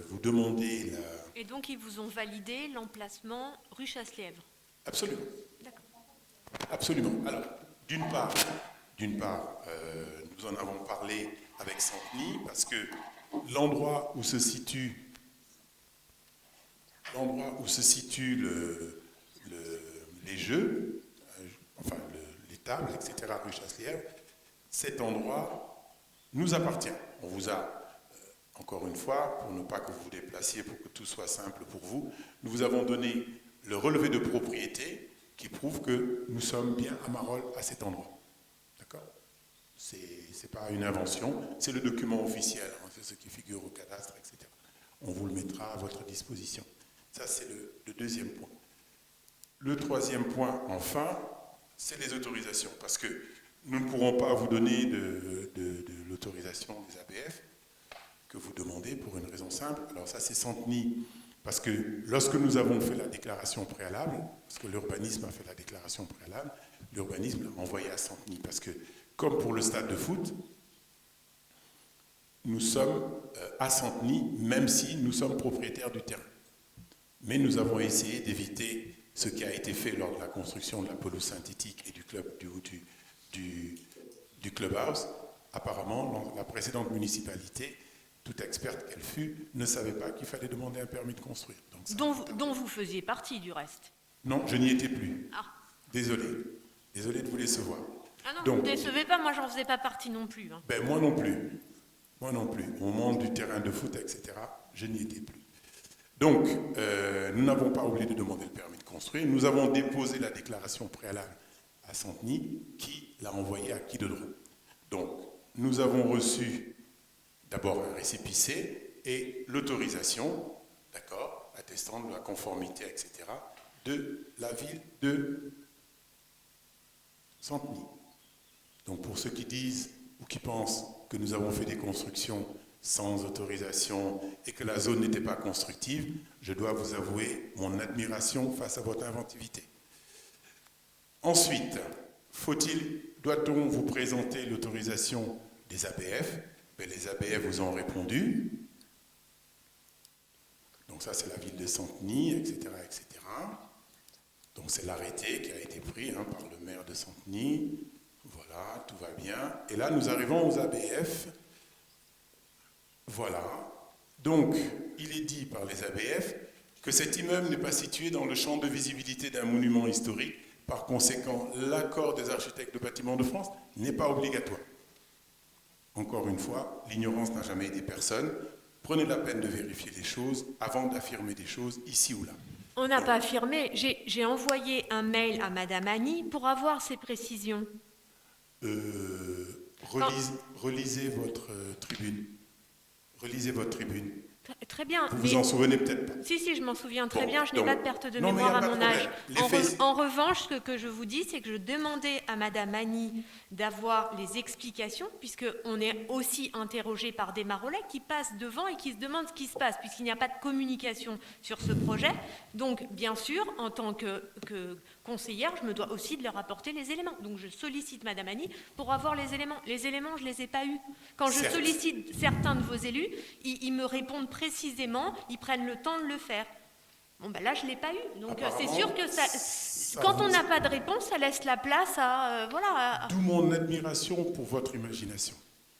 S1: vous demandez
S3: Et donc, ils vous ont validé l'emplacement rue Chasse-Lièvre?
S1: Absolument.
S3: D'accord.
S1: Absolument. Alors, d'une part, nous en avons parlé avec Santeny parce que l'endroit où se situent les jeux, enfin les tables, etc., rue Chasse-Lièvre, cet endroit nous appartient. On vous a, encore une fois, pour ne pas que vous vous déplaciez, pour que tout soit simple pour vous, nous vous avons donné le relevé de propriété qui prouve que nous sommes bien à Marolles à cet endroit. D'accord ? C'est pas une invention, c'est le document officiel, hein, c'est ce qui figure au cadastre, etc. On vous le mettra à votre disposition. Ça, c'est le deuxième point. Le troisième point, enfin, c'est les autorisations, parce que nous ne pourrons pas vous donner de l'autorisation des ABF que vous demandez pour une raison simple. Alors ça, c'est Santeny, parce que lorsque nous avons fait la déclaration préalable, parce que l'urbanisme a fait la déclaration préalable, l'urbanisme l'a envoyé à Santeny, parce que, comme pour le stade de foot, nous sommes à Santeny, même si nous sommes propriétaires du terrain. Mais nous avons essayé d'éviter ce qui a été fait lors de la construction de la pelouse synthétique et du clubhouse. Apparemment, la précédente municipalité, toute experte qu'elle fut, ne savait pas qu'il fallait demander un permis de construire. Donc,
S3: dont vous faisiez partie, du reste.
S1: Non, je n'y étais plus.
S3: Ah.
S1: Désolé de vous décevoir.
S3: Ah non,
S1: donc,
S3: vous ne décevez pas, moi j'en faisais pas partie non plus. Hein.
S1: Ben, moi non plus. Au moment du terrain de foot, etc., je n'y étais plus. Donc, nous n'avons pas oublié de demander le permis de construire. Nous avons déposé la déclaration préalable à Santeny, qui l'a envoyée à qui de droit. Donc, nous avons reçu d'abord un récépissé et l'autorisation, d'accord, attestant de la conformité, etc., de la ville de Santeny. Donc, pour ceux qui disent ou qui pensent que nous avons fait des constructions sans autorisation et que la zone n'était pas constructive, je dois vous avouer mon admiration face à votre inventivité. Ensuite, doit-on vous présenter l'autorisation des ABF? Ben, les ABF vous ont répondu. Donc ça, c'est la ville de Santeny, etc., etc. Donc c'est l'arrêté qui a été pris par le maire de Santeny. Voilà, tout va bien. Et là, nous arrivons aux ABF. Voilà. Donc, il est dit par les ABF que cet immeuble n'est pas situé dans le champ de visibilité d'un monument historique. Par conséquent, l'accord des architectes de bâtiments de France n'est pas obligatoire. Encore une fois, l'ignorance n'a jamais aidé personne. Prenez la peine de vérifier les choses avant d'affirmer des choses ici ou là.
S3: On n'a pas affirmé. J'ai envoyé un mail à Madame Annie pour avoir ces précisions.
S1: Relisez votre tribune. Relisez votre tribune.
S3: Très bien.
S1: Vous vous en souvenez peut-être pas.
S3: Si, je m'en souviens très
S1: Bon,
S3: bien. Je n'ai
S1: donc,
S3: pas de perte de
S1: non, mais
S3: mémoire
S1: y a
S3: à
S1: pas
S3: mon
S1: de
S3: âge.
S1: problème.
S3: En revanche, ce que je vous dis, c'est que je demandais à Madame Annie d'avoir les explications, puisqu'on est aussi interrogé par des Marolais qui passent devant et qui se demandent ce qui se passe, puisqu'il n'y a pas de communication sur ce projet. Donc, bien sûr, en tant que conseillère, je me dois aussi de leur apporter les éléments. Donc, je sollicite Madame Annie pour avoir les éléments. Les éléments, je ne les ai pas eus. Quand je sollicite certains de vos élus, ils me répondent précisément, ils prennent le temps de le faire. Bon, ben là, je ne l'ai pas eu. Donc, c'est sûr que quand on n'a pas de réponse, ça laisse la place à...
S1: D'où mon admiration pour votre imagination.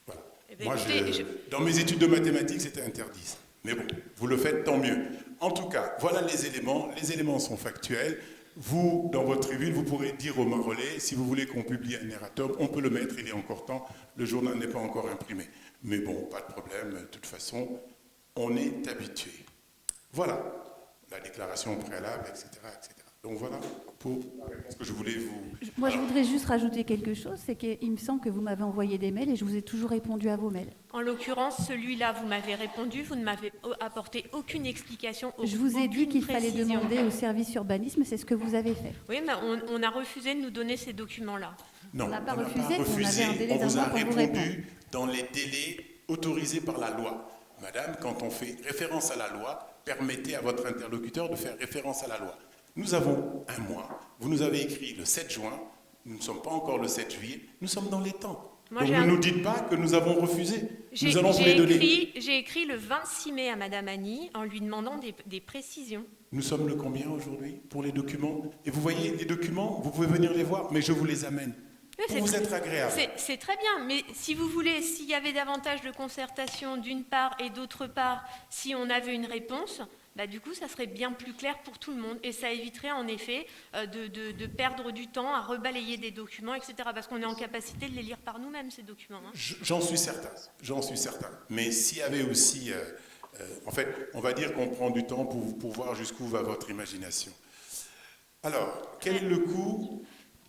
S1: Voilà.
S3: Eh bien,
S1: Moi,
S3: écoutez,
S1: dans mes études de mathématiques, c'était interdit. Ça. Mais bon, vous le faites, tant mieux. En tout cas, voilà les éléments. Les éléments sont factuels. Vous, dans votre tribune, vous pourrez dire aux Marolais, si vous voulez qu'on publie un erratum, on peut le mettre, il est encore temps. Le journal n'est pas encore imprimé. Mais bon, pas de problème. De toute façon, on est habitué. Voilà. La déclaration préalable, etc., etc. Donc voilà pour la réponse que je voulais vous...
S8: Moi, je voudrais juste rajouter quelque chose, c'est qu'il me semble que vous m'avez envoyé des mails et je vous ai toujours répondu à vos mails.
S3: En l'occurrence, celui-là, vous m'avez répondu, vous ne m'avez apporté aucune explication.
S8: Je vous ai dit qu'il fallait
S3: précision.
S8: demander au service urbanisme, c'est ce que vous avez fait.
S3: Oui, mais on a refusé de nous donner ces documents-là.
S1: Non,
S8: On n'a pas
S1: on
S8: refusé,
S1: n'a pas
S8: on avait un délai
S1: on
S8: d'un
S1: vous a
S8: mois pour vous répondre.
S1: répondu dans les délais autorisés par la loi. Madame, quand on fait référence à la loi, permettez à votre interlocuteur de faire référence à la loi. Nous avons un mois. Vous nous avez écrit le 7 juin. Nous ne sommes pas encore le 7 juillet. Nous sommes dans les temps.
S3: Moi,
S1: donc ne nous dites pas que nous avons refusé. Nous allons vous les donner.
S3: J'ai écrit le 26 mai à Madame Annie en lui demandant des précisions.
S1: Nous sommes le combien aujourd'hui pour les documents? Et vous voyez, les documents, vous pouvez venir les voir, mais je vous les amène. Pour vous être agréable.
S3: C'est très bien, mais si vous voulez, s'il y avait davantage de concertation d'une part et d'autre part, si on avait une réponse, bah, du coup, ça serait bien plus clair pour tout le monde et ça éviterait en effet de perdre du temps à rebalayer des documents, etc. Parce qu'on est en capacité de les lire par nous-mêmes, ces documents. Hein.
S1: J'en suis certain. Mais s'il y avait aussi... en fait, on va dire qu'on prend du temps pour voir jusqu'où va votre imagination. Alors, quel est le coût?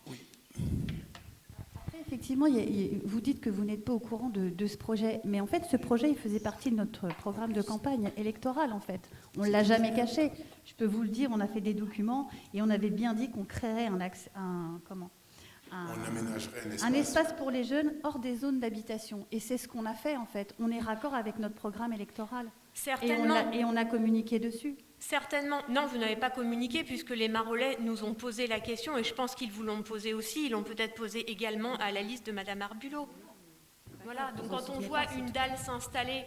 S1: Oui.
S8: Effectivement, vous dites que vous n'êtes pas au courant de ce projet, mais en fait, ce projet, il faisait partie de notre programme de campagne électorale, en fait. On ne l'a jamais caché. Je peux vous le dire, on a fait des documents et on avait bien dit qu'on créerait
S1: On aménagerait
S8: un espace pour les jeunes hors des zones d'habitation. Et c'est ce qu'on a fait, en fait. On est raccord avec notre programme électoral.
S3: Certainement.
S8: Et on a communiqué dessus.
S3: Certainement. Non, vous n'avez pas communiqué puisque les Marolais nous ont posé la question et je pense qu'ils vous l'ont posé aussi. Ils l'ont peut-être posé également à la liste de Madame Arbulot. Voilà. Donc quand on voit une dalle s'installer,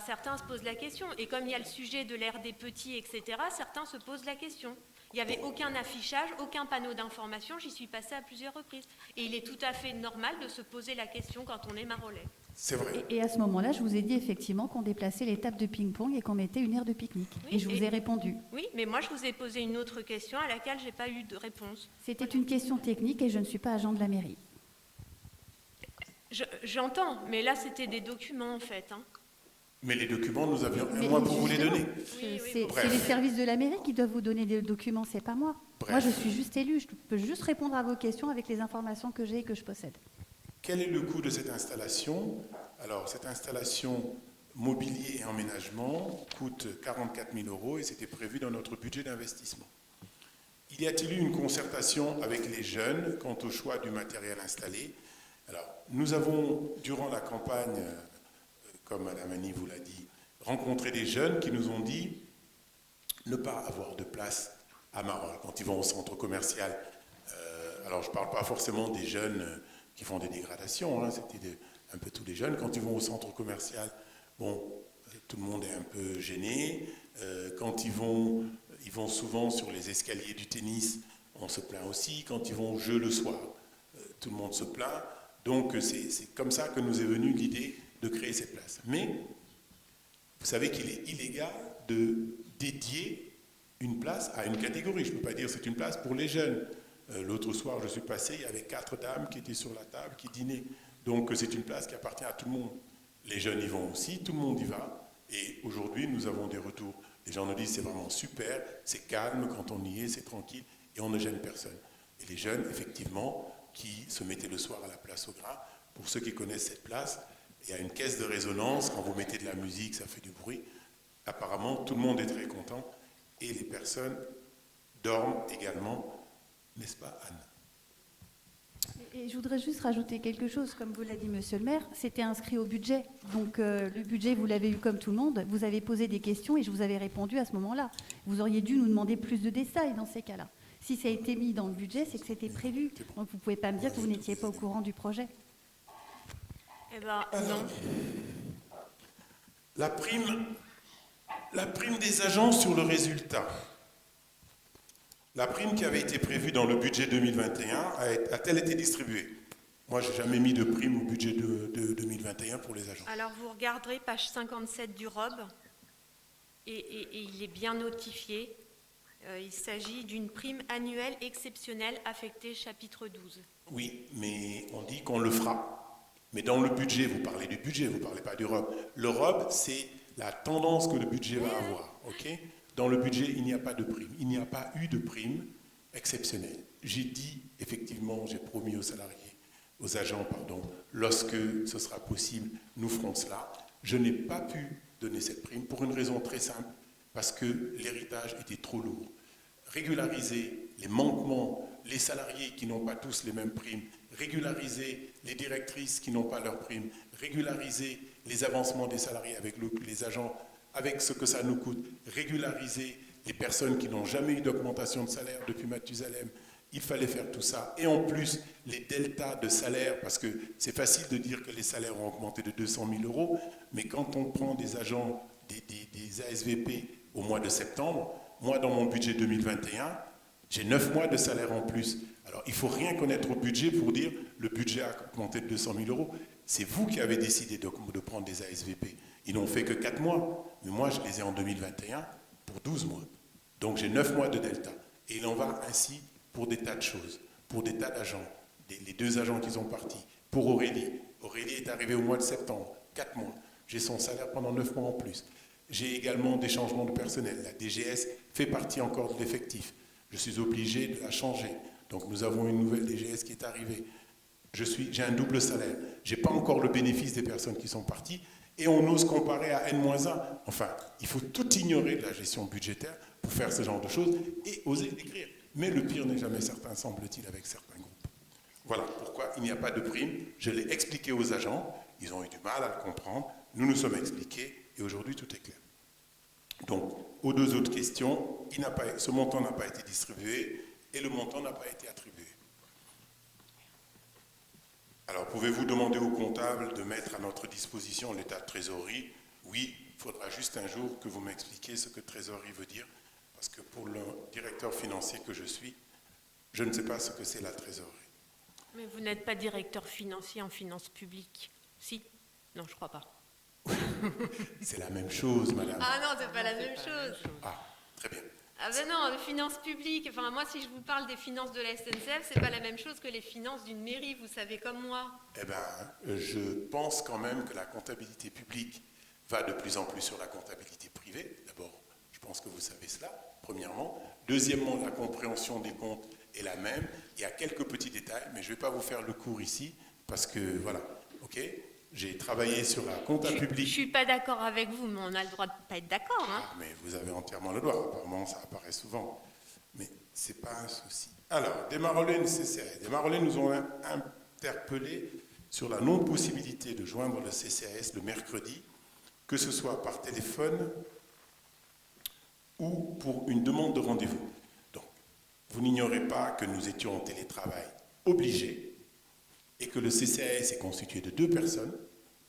S3: certains se posent la question. Et comme il y a le sujet de l'ère des petits, etc., certains se posent la question. Il n'y avait aucun affichage, aucun panneau d'information. J'y suis passée à plusieurs reprises. Et il est tout à fait normal de se poser la question quand on est Marolais.
S1: C'est vrai.
S8: Et à ce moment-là, je vous ai dit effectivement qu'on déplaçait les tables de ping-pong et qu'on mettait une aire de pique-nique.
S3: Oui,
S8: et je vous ai répondu.
S3: Oui, mais moi, je vous ai posé une autre question à laquelle je n'ai pas eu de réponse.
S8: C'était une question technique et je ne suis pas agent de la mairie.
S3: J'entends, mais là, c'était des documents, en fait. Hein.
S1: Mais les documents, nous avions un mois pour vous les donner.
S8: C'est les services de la mairie qui doivent vous donner des documents, c'est pas moi. Moi, je suis juste élue. Je peux juste répondre à vos questions avec les informations que j'ai et que je possède.
S1: Quel est le coût de cette installation? Alors, cette installation mobilier et emménagement coûte 44 000 € et c'était prévu dans notre budget d'investissement. Y a-t-il eu une concertation avec les jeunes quant au choix du matériel installé? Alors, nous avons, durant la campagne, comme Mme Annie vous l'a dit, rencontré des jeunes qui nous ont dit ne pas avoir de place à Marolles quand ils vont au centre commercial. Alors, je ne parle pas forcément des jeunes qui font des dégradations, hein, c'était un peu tous les jeunes. Quand ils vont au centre commercial, bon, tout le monde est un peu gêné. Quand ils vont souvent sur les escaliers du tennis, on se plaint aussi. Quand ils vont au jeu le soir, tout le monde se plaint. Donc, c'est comme ça que nous est venue l'idée de créer cette place. Mais, vous savez qu'il est illégal de dédier une place à une catégorie. Je ne peux pas dire que c'est une place pour les jeunes. L'autre soir, je suis passé, il y avait 4 dames qui étaient sur la table, qui dînaient. Donc c'est une place qui appartient à tout le monde. Les jeunes y vont aussi, tout le monde y va. Et aujourd'hui, nous avons des retours. Les gens nous disent c'est vraiment super, c'est calme quand on y est, c'est tranquille et on ne gêne personne. Et les jeunes, effectivement, qui se mettaient le soir à la place au Gras, pour ceux qui connaissent cette place, il y a une caisse de résonance, quand vous mettez de la musique, ça fait du bruit. Apparemment, tout le monde est très content et les personnes dorment également, n'est-ce pas Anne ?
S8: Et je voudrais juste rajouter quelque chose, comme vous l'a dit Monsieur le maire, c'était inscrit au budget. Donc le budget, vous l'avez eu comme tout le monde, vous avez posé des questions et je vous avais répondu à ce moment-là. Vous auriez dû nous demander plus de détails dans ces cas-là. Si ça a été mis dans le budget, c'est que c'était prévu. Donc vous ne pouvez pas me dire que vous n'étiez pas au courant du projet.
S3: Eh ben, non.
S1: La prime des agents sur le résultat. La prime qui avait été prévue dans le budget 2021 a-t-elle été distribuée? Moi, je n'ai jamais mis de prime au budget de 2021 pour les agents.
S3: Alors, vous regarderez page 57 du ROB, et il est bien notifié. Il s'agit d'une prime annuelle exceptionnelle affectée chapitre 12.
S1: Oui, mais on dit qu'on le fera. Mais dans le budget, vous parlez du budget, vous ne parlez pas du ROB. Le ROB, c'est la tendance que le budget va avoir. Ok ? Dans le budget, il n'y a pas de prime. Il n'y a pas eu de prime exceptionnelle. J'ai dit, effectivement, j'ai promis aux salariés, aux agents, pardon, lorsque ce sera possible, nous ferons cela. Je n'ai pas pu donner cette prime pour une raison très simple, parce que l'héritage était trop lourd. Régulariser les manquements, les salariés qui n'ont pas tous les mêmes primes, régulariser les directrices qui n'ont pas leurs primes, régulariser les avancements des salariés avec les agents, avec ce que ça nous coûte, régulariser les personnes qui n'ont jamais eu d'augmentation de salaire depuis Mathusalem. Il fallait faire tout ça. Et en plus, les deltas de salaire, parce que c'est facile de dire que les salaires ont augmenté de 200 000 euros, mais quand on prend des agents, des ASVP au mois de septembre, moi, dans mon budget 2021, j'ai 9 mois de salaire en plus. Alors, il ne faut rien connaître au budget pour dire le budget a augmenté de 200 000 euros. C'est vous qui avez décidé de prendre des ASVP. Ils n'ont fait que 4 mois. Mais moi, je les ai en 2021 pour 12 mois. Donc, j'ai 9 mois de delta. Et il en va ainsi pour des tas de choses, pour des tas d'agents. Les 2 agents qui sont partis. Pour Aurélie. Aurélie est arrivée au mois de septembre, 4 mois. J'ai son salaire pendant 9 mois en plus. J'ai également des changements de personnel. La DGS fait partie encore de l'effectif. Je suis obligé de la changer. Donc nous avons une nouvelle DGS qui est arrivée. J'ai un double salaire. Je n'ai pas encore le bénéfice des personnes qui sont parties. Et on ose comparer à N-1. Enfin, il faut tout ignorer de la gestion budgétaire pour faire ce genre de choses et oser l'écrire. Mais le pire n'est jamais certain, semble-t-il, avec certains groupes. Voilà pourquoi il n'y a pas de prime. Je l'ai expliqué aux agents. Ils ont eu du mal à le comprendre. Nous nous sommes expliqués. Et aujourd'hui, tout est clair. Donc, aux 2 autres questions, ce montant n'a pas été distribué et le montant n'a pas été attribué. Alors, pouvez-vous demander au comptable de mettre à notre disposition l'état de trésorerie? Oui, il faudra juste un jour que vous m'expliquiez ce que trésorerie veut dire, parce que pour le directeur financier que je suis, je ne sais pas ce que c'est la trésorerie.
S3: Mais vous n'êtes pas directeur financier en finances publiques? Si? Non, je ne crois pas.
S1: C'est la même chose, madame.
S3: Ah non, c'est pas la même chose.
S1: Ah, très bien.
S3: Ah ben non, les finances publiques, enfin moi si je vous parle des finances de la SNCF, c'est pas la même chose que les finances d'une mairie, vous savez comme moi.
S1: Eh bien, je pense quand même que la comptabilité publique va de plus en plus sur la comptabilité privée. D'abord, je pense que vous savez cela, premièrement. Deuxièmement, la compréhension des comptes est la même. Il y a quelques petits détails, mais je ne vais pas vous faire le cours ici, parce que, voilà, ok ? J'ai travaillé sur la compta publique.
S3: Je ne suis pas d'accord avec vous, mais on a le droit de ne pas être d'accord. Hein.
S1: Ah, mais vous avez entièrement le droit. Apparemment, ça apparaît souvent. Mais ce n'est pas un souci. Alors, des Marolènes CCAS. Des Marolènes nous ont interpellés sur la non-possibilité de joindre le CCAS le mercredi, que ce soit par téléphone ou pour une demande de rendez-vous. Donc, vous n'ignorez pas que nous étions en télétravail obligés et que le CCAS est constitué de 2 personnes,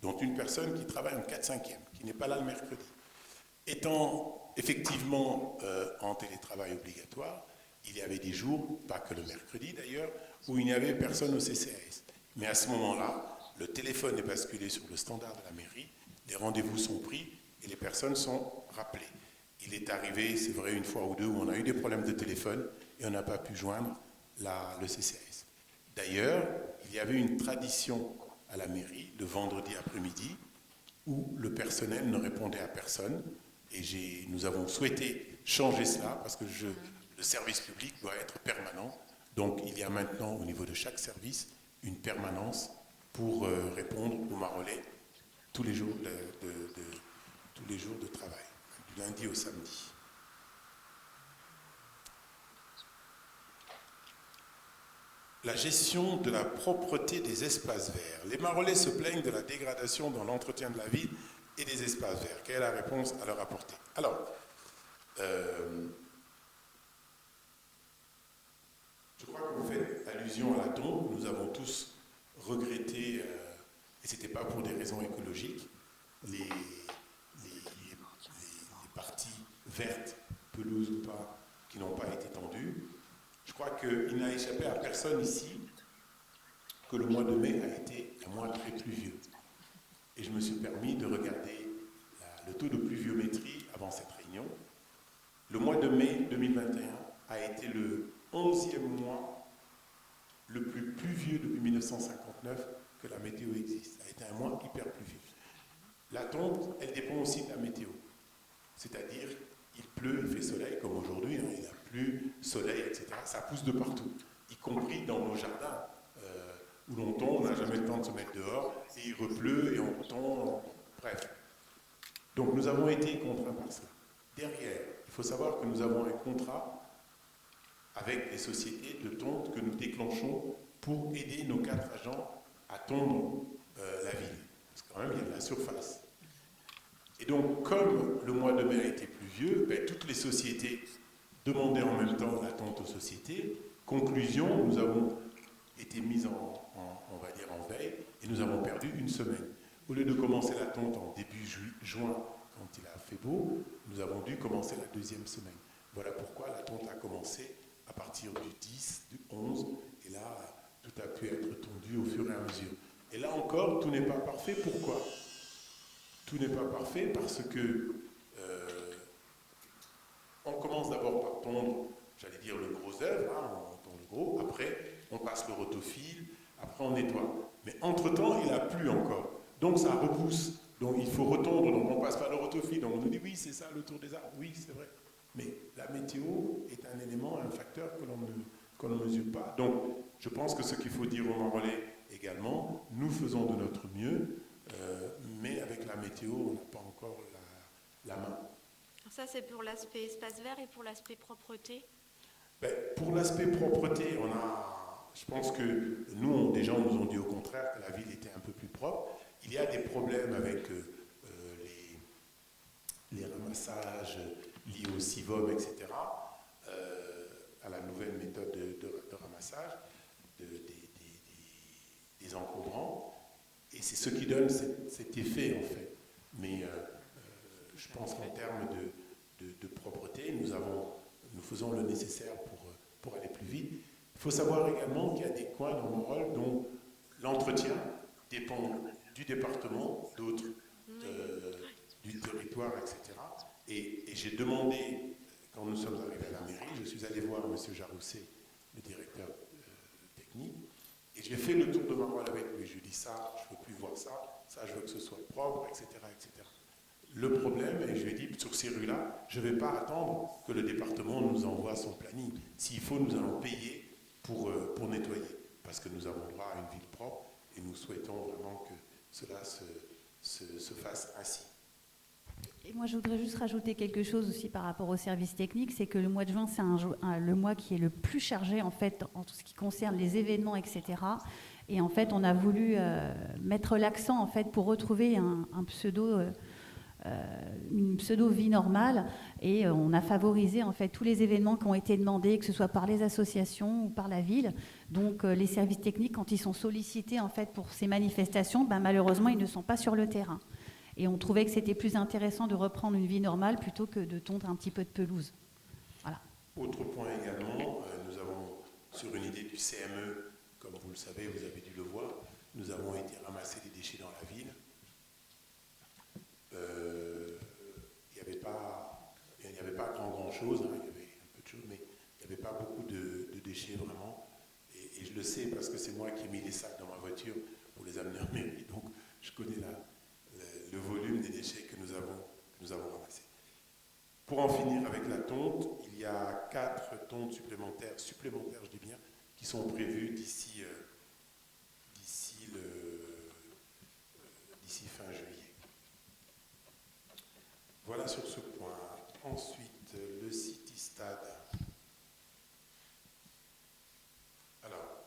S1: dont une personne qui travaille en 4/5e, qui n'est pas là le mercredi. Étant effectivement en télétravail obligatoire, il y avait des jours, pas que le mercredi d'ailleurs, où il n'y avait personne au CCAS. Mais à ce moment-là, le téléphone est basculé sur le standard de la mairie, les rendez-vous sont pris et les personnes sont rappelées. Il est arrivé, c'est vrai, une fois ou 2 où on a eu des problèmes de téléphone et on n'a pas pu joindre le CCAS. D'ailleurs, il y avait une tradition à la mairie le vendredi après-midi où le personnel ne répondait à personne. Et nous avons souhaité changer cela parce que le service public doit être permanent. Donc il y a maintenant au niveau de chaque service une permanence pour répondre aux Marolais tous les jours tous les jours de travail, du lundi au samedi. La gestion de la propreté des espaces verts. Les Marolais se plaignent de la dégradation dans l'entretien de la ville et des espaces verts. Quelle est la réponse à leur apporter? Alors, je crois que vous faites allusion à la tombe. Nous avons tous regretté, et ce n'était pas pour des raisons écologiques, les parties vertes, pelouses ou pas, qui n'ont pas été tendues. Je crois qu'il n'a échappé à personne ici que le mois de mai a été un mois très pluvieux. Et je me suis permis de regarder le taux de pluviométrie avant cette réunion. Le mois de mai 2021 a été le 11e mois le plus pluvieux depuis 1959 que la météo existe. Ça a été un mois hyper pluvieux. La tonte, elle dépend aussi de la météo. C'est-à-dire, il pleut, il fait soleil, comme aujourd'hui, hein, il a plu, soleil, etc. Ça pousse de partout, y compris dans nos jardins, où l'on tombe, on n'a jamais le temps de se mettre dehors, et il repleut, et on tombe, bref. Donc nous avons été contraints par cela. Derrière, il faut savoir que nous avons un contrat avec les sociétés de tonte que nous déclenchons pour aider nos 4 agents à tondre la ville. Parce que quand même, il y a de la surface. Et donc, comme le mois de mai a été pluvieux, toutes les sociétés demandaient en même temps la tonte aux sociétés. Conclusion, nous avons été mis on va dire en veille, et nous avons perdu une semaine. Au lieu de commencer la tonte en début juin, quand il a fait beau, nous avons dû commencer la 2e semaine. Voilà pourquoi la tonte a commencé à partir du 10, du 11, et là, tout a pu être tondu au fur et à mesure. Et là encore, tout n'est pas parfait. Pourquoi ? Tout n'est pas parfait parce que on commence d'abord par tondre, j'allais dire le gros œuvre, hein, on tond le gros, après on passe le rotofil, après on nettoie. Mais entre-temps, il a plu encore. Donc ça repousse. Donc il faut retondre, donc on ne passe pas le rotofil. Donc on nous dit oui, c'est ça le tour des arbres. Oui, c'est vrai. Mais la météo est un élément, un facteur qu'on ne mesure pas. Donc je pense que ce qu'il faut dire aux Marolais également, nous faisons de notre mieux, mais avec la météo, on n'a pas encore la main.
S3: Ça, c'est pour l'aspect espace vert et pour l'aspect propreté.
S1: Pour l'aspect propreté, je pense que nous, des gens nous ont dit au contraire que la ville était un peu plus propre. Il y a des problèmes avec les ramassages liés au CIVOM, etc., à la nouvelle méthode de ramassage des encombrants. Et c'est ce qui donne cet effet, en fait. Mais je pense qu'en termes de propreté, nous faisons le nécessaire pour aller plus vite. Il faut savoir également qu'il y a des coins dans Marolles dont l'entretien dépend du département, d'autres du territoire, etc. Et j'ai demandé, quand nous sommes arrivés à la mairie, je suis allé voir M. Jarousset, le directeur technique, et j'ai fait le tour de Marolles avec lui. Je lui ai dit ça, je ne veux plus voir ça, ça je veux que ce soit propre, etc., etc. Le problème, et je lui ai dit, sur ces rues-là, je ne vais pas attendre que le département nous envoie son planning. S'il faut, nous allons payer pour nettoyer, parce que nous avons droit à une ville propre, et nous souhaitons vraiment que cela se fasse ainsi.
S8: Et moi, je voudrais juste rajouter quelque chose aussi par rapport au service technique, c'est que le mois de juin, c'est le mois qui est le plus chargé, en fait, en tout ce qui concerne les événements, etc. Et en fait, on a voulu mettre l'accent, en fait, pour retrouver une pseudo-vie normale, et on a favorisé en fait tous les événements qui ont été demandés, que ce soit par les associations ou par la ville. Donc les services techniques, quand ils sont sollicités en fait pour ces manifestations, malheureusement ils ne sont pas sur le terrain. Et on trouvait que c'était plus intéressant de reprendre une vie normale plutôt que de tondre un petit peu de pelouse. Voilà.
S1: Autre point également, nous avons, sur une idée du CME, comme vous le savez, vous avez dû le voir, nous avons été ramasser des déchets dans la ville. Il n'y avait pas grand-chose, hein, il y avait un peu de choses, mais il n'y avait pas beaucoup de déchets vraiment. Et je le sais parce que c'est moi qui ai mis les sacs dans ma voiture pour les les amener en mairie, donc je connais le volume des déchets que nous avons ramassés. Pour en finir avec la tonte, il y a 4 tontes supplémentaires, je dis bien, qui sont prévues d'ici fin juillet. Voilà sur ce point. Ensuite, le City Stade. Alors,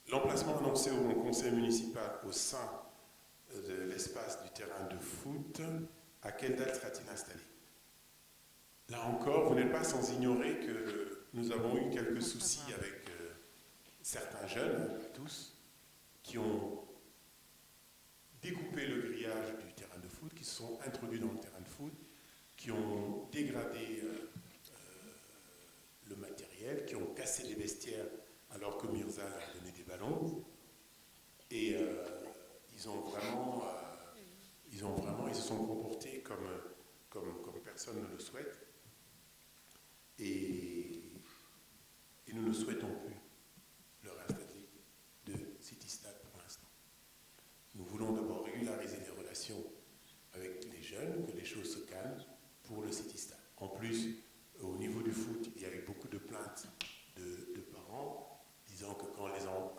S1: l'emplacement annoncé au conseil municipal au sein de l'espace du terrain de foot, à quelle date sera-t-il installé? Là encore, vous n'êtes pas sans ignorer que nous avons eu quelques soucis avec certains jeunes, pas tous, qui ont découpé le grillage du terrain de foot, qui se sont introduits dans le terrain de foot, qui ont dégradé le matériel, qui ont cassé les vestiaires alors que Mirza leur donnait des ballons. Et ils se sont comportés comme personne ne le souhaite. Et nous ne souhaitons plus leur installer de City Stade pour l'instant. Nous voulons d'abord régulariser les relations avec les jeunes, que les choses se calment pour le City Stade. En plus, au niveau du foot, il y a eu beaucoup de plaintes de parents disant que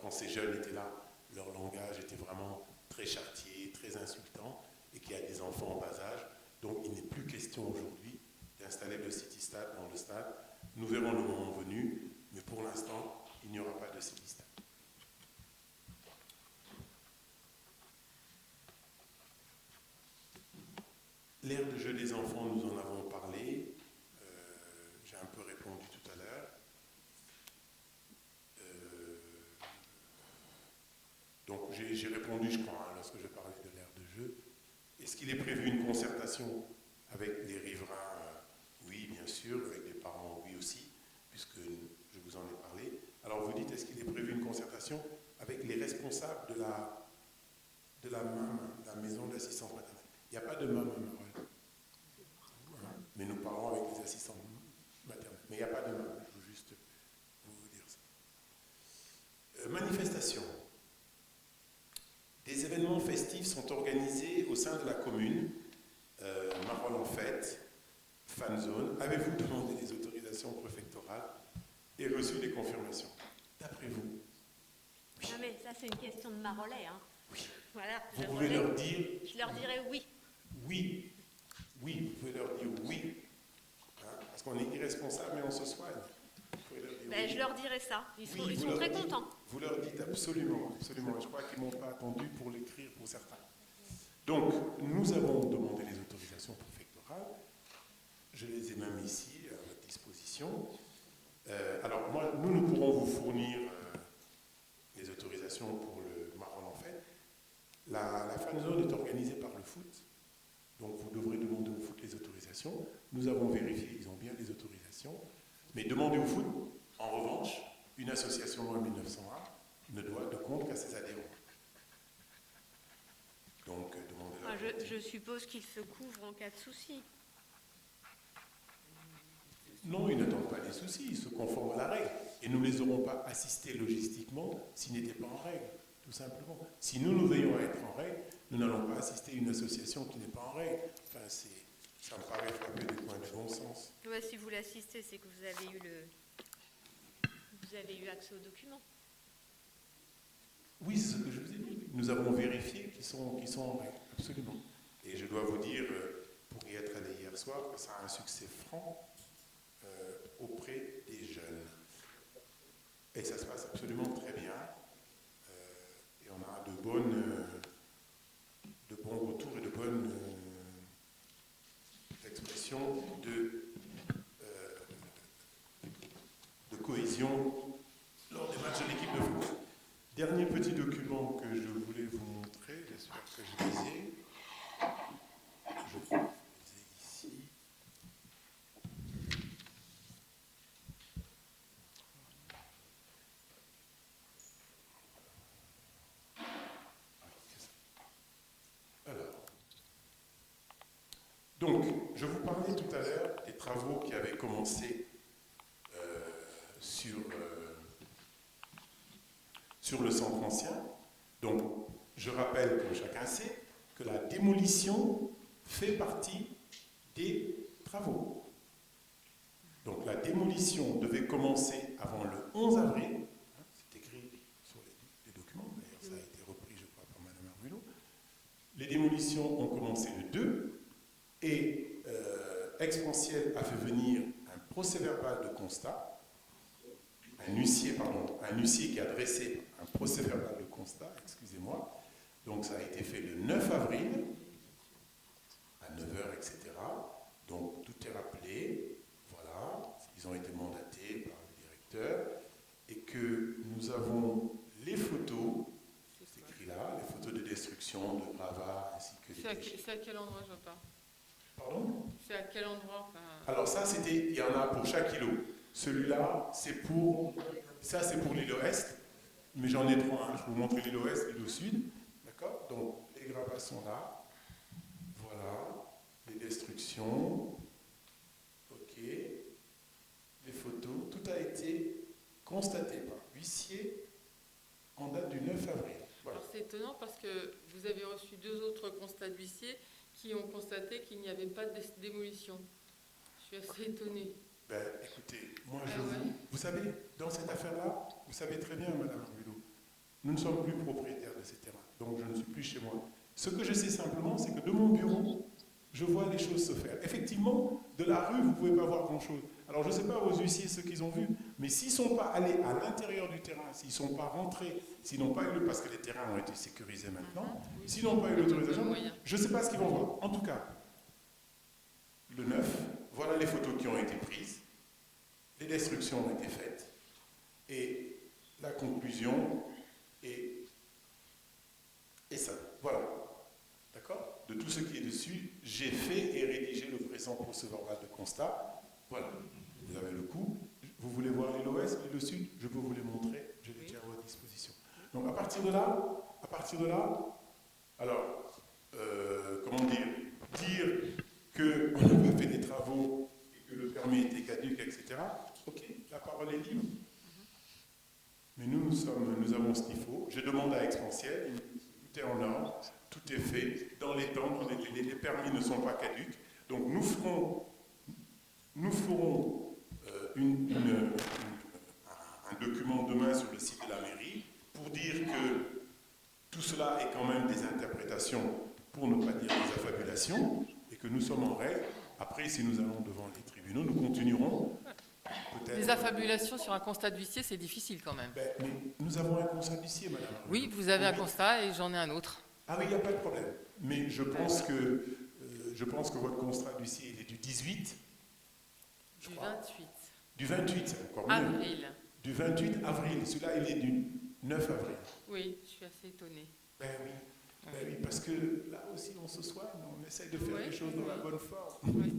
S1: quand ces jeunes étaient là, leur langage était vraiment très chartier, très insultant, et qu'il y a des enfants en bas âge. Donc il n'est plus question aujourd'hui d'installer le City Stade dans le stade. Nous verrons le moment venu, mais pour l'instant, il n'y aura pas de City Stade. L'aire de jeu des enfants, nous en avons parlé. J'ai un peu répondu tout à l'heure. Donc j'ai répondu, je crois, lorsque je parlais de l'aire de jeu. Est-ce qu'il est prévu une concertation avec les riverains? Oui, bien sûr, avec les parents, oui aussi, puisque je vous en ai parlé. Alors vous dites, est-ce qu'il est prévu une concertation avec les responsables de la MAM, la maison d'assistance maternelle? Il n'y a pas de MAM à Marolles. Mais nous parlons avec les assistants maternels. Mais il n'y a pas de MAM, je veux juste vous dire ça. Manifestation. Des événements festifs sont organisés au sein de la commune, Marolles en fête, fan zone. Avez-vous demandé des autorisations préfectorales et reçu des confirmations? D'après vous?
S3: Oui. Non mais ça c'est une question de Marolais. Hein.
S1: Oui.
S3: Voilà,
S1: vous pouvez leur dire...
S3: Je leur dirais oui.
S1: Oui. Oui, vous pouvez leur dire oui. Hein, parce qu'on est irresponsable mais on se soigne.
S3: Ben, je leur dirai ça. Ils sont très contents.
S1: Vous leur dites absolument, absolument. Je crois qu'ils ne m'ont pas attendu pour l'écrire pour certains. Donc, nous avons demandé les autorisations préfectorales. Je les ai même ici à votre disposition. Alors, nous pourrons vous fournir les autorisations pour le Marolles en fête. La fan zone est organisée par le foot. Donc, vous devrez demander au foot les autorisations. Nous avons vérifié, ils ont bien les autorisations. Mais demandez au foot. En revanche, une association loi 1901 ne doit de compte qu'à ses adhérents. Donc, demandez-leur.
S3: Je suppose qu'ils se couvrent en cas de souci.
S1: Non, ils n'attendent pas des soucis, ils se conforment à la règle. Et nous ne les aurons pas assistés logistiquement s'ils n'étaient pas en règle, tout simplement. Si nous veillons à être en règle, nous n'allons pas assister une association qui n'est pas en règle. Enfin, ça me paraît frapper des points de bon sens.
S3: Ouais, si vous l'assistez, c'est que vous avez eu accès aux documents.
S1: Oui, c'est ce que je vous ai dit. Nous avons vérifié qu'ils sont en règle, absolument. Et je dois vous dire, pour y être allé hier soir, que ça a un succès franc auprès des jeunes. Et ça se passe absolument très bien. Et on a de bons retours et de bonnes expressions de cohésion lors des matchs de l'équipe de foot. Dernier petit document que je voulais vous montrer, j'espère que je les ai. Je les ai ici. Alors, donc, je vous parlais tout à l'heure des travaux qui avaient commencé sur le centre ancien. Donc, je rappelle, comme chacun sait, que la démolition fait partie des travaux. Donc la démolition devait commencer avant le 11 avril. C'est écrit sur les documents, d'ailleurs ça a été repris, je crois, par Mme Arbulo. Les démolitions ont commencé le 2 et Expansiel a fait venir un procès-verbal de constat, un huissier qui a dressé un procès-verbal de constat, excusez-moi. Donc ça a été fait le 9 avril, à 9h, etc. Donc tout est rappelé, voilà, ils ont été mandatés par le directeur, et que nous avons les photos, c'est écrit là, les photos de destruction, de gravats, ainsi que des déchets.
S2: C'est à quel endroit, je vois pas.
S1: Pardon?
S2: C'est à quel endroit enfin...
S1: Alors ça, il y en a pour chaque îlot. Celui-là, c'est pour l'îlot Est, mais j'en ai 3. Je vais vous montrer l'îlot Est et l'îlot Sud. D'accord? Donc, les gravats sont là. Voilà. Les destructions. OK. Les photos. Tout a été constaté par huissier en date du 9 avril. Voilà.
S2: Alors c'est étonnant parce que vous avez reçu 2 autres constats d'huissiers qui ont constaté qu'il n'y avait pas de démolition. Je suis assez étonnée.
S1: Ben, écoutez, moi
S2: ouais.
S1: vous savez, dans cette affaire-là, vous savez très bien, Madame Arbulo, nous ne sommes plus propriétaires de ces terrains, donc je ne suis plus chez moi. Ce que je sais simplement, c'est que de mon bureau, je vois les choses se faire. Effectivement, de la rue, vous ne pouvez pas voir grand-chose. Alors je ne sais pas vos huissiers, ceux qu'ils ont vus, mais s'ils ne sont pas allés à l'intérieur du terrain, s'ils ne sont pas rentrés, s'ils n'ont pas eu parce que les terrains ont été sécurisés maintenant, s'ils n'ont pas eu l'autorisation, je ne sais pas ce qu'ils vont voir. En tout cas, le 9, voilà les photos qui ont été prises, les destructions ont été faites, et la conclusion est ça. Voilà. D'accord? De tout ce qui est dessus, j'ai fait et rédigé le présent procès-verbal de constat. Voilà. Vous avez le coup. Vous voulez voir l'îlot Ouest, l'îlot Sud? Je peux vous les montrer. Je les tiens à votre disposition. Donc à partir de là, alors, comment dire qu'on n'a pas fait des travaux et que le permis était caduc, etc. Ok, la parole est libre. Mais nous avons ce qu'il faut. Je demande à Expansiel, tout est en ordre, tout est fait, dans les temps, dans les délais, les permis ne sont pas caducs. Donc nous ferons un document demain sur le site de la mairie pour dire que tout cela est quand même des interprétations, pour ne pas dire des affabulations, et que nous sommes en règle. Après, si nous allons devant les tribunaux, nous continuerons.
S2: Les affabulations sur un constat d'huissier, c'est difficile quand même.
S1: Mais nous avons un constat d'huissier, madame.
S2: Oui, vous avez un constat et j'en ai un autre.
S1: Ah oui, il n'y a pas de problème. Mais je pense que votre constat d'huissier, il est du 18.
S2: Du 28.
S1: Du 28, c'est encore mieux.
S2: Avril.
S1: Du 28 avril. Celui-là, il est du 9 avril.
S2: Oui, je suis assez étonnée.
S1: Ben oui, parce que là aussi, on se soigne, on essaye de faire les choses dans la bonne forme.
S2: Oui,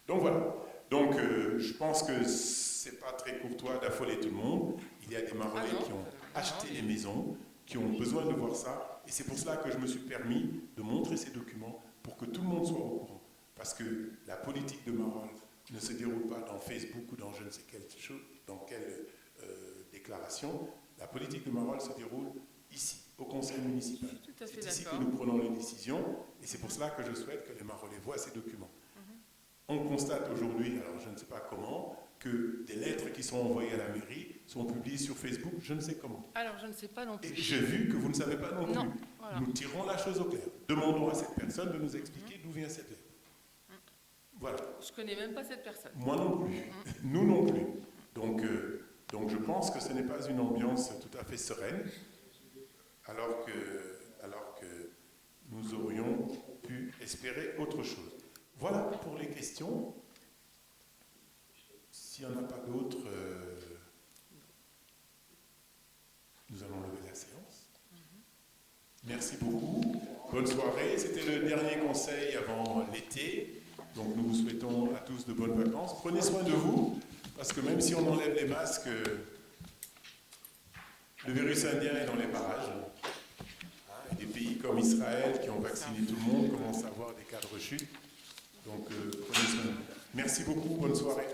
S1: donc voilà. Donc je pense que c'est pas très courtois d'affoler tout le monde. Il y a des Marolais qui ont acheté des maisons, qui ont besoin de voir ça. Et c'est pour cela que je me suis permis de montrer ces documents pour que tout le monde soit au courant. Parce que la politique de Marolles ne se déroule pas dans Facebook ou dans je ne sais quelle chose, dans quelle déclaration. La politique de Marolles se déroule ici, au conseil municipal. C'est ici que nous prenons les décisions. Et c'est pour cela que je souhaite que les Marolais voient ces documents. On constate aujourd'hui, alors je ne sais pas comment, que des lettres qui sont envoyées à la mairie sont publiées sur Facebook, je ne sais comment.
S2: Alors je ne sais pas non plus.
S1: Et j'ai vu que vous ne savez pas non plus.
S2: Voilà.
S1: Nous tirons la chose au clair. Demandons à cette personne de nous expliquer d'où vient cette lettre. Voilà.
S2: Je ne connais même pas cette personne.
S1: Moi non plus. Nous non plus. Donc je pense que ce n'est pas une ambiance tout à fait sereine, alors que nous aurions pu espérer autre chose. Voilà pour les questions. S'il n'y en a pas d'autres, nous allons lever la séance. Merci beaucoup. Bonne soirée. C'était le dernier conseil avant l'été. Donc nous vous souhaitons à tous de bonnes vacances. Prenez soin de vous, parce que même si on enlève les masques, le virus indien est dans les parages. Et des pays comme Israël, qui ont vacciné tout le monde, commencent à avoir des cas de rechute. Donc prenez soin de vous. Merci beaucoup. Bonne soirée.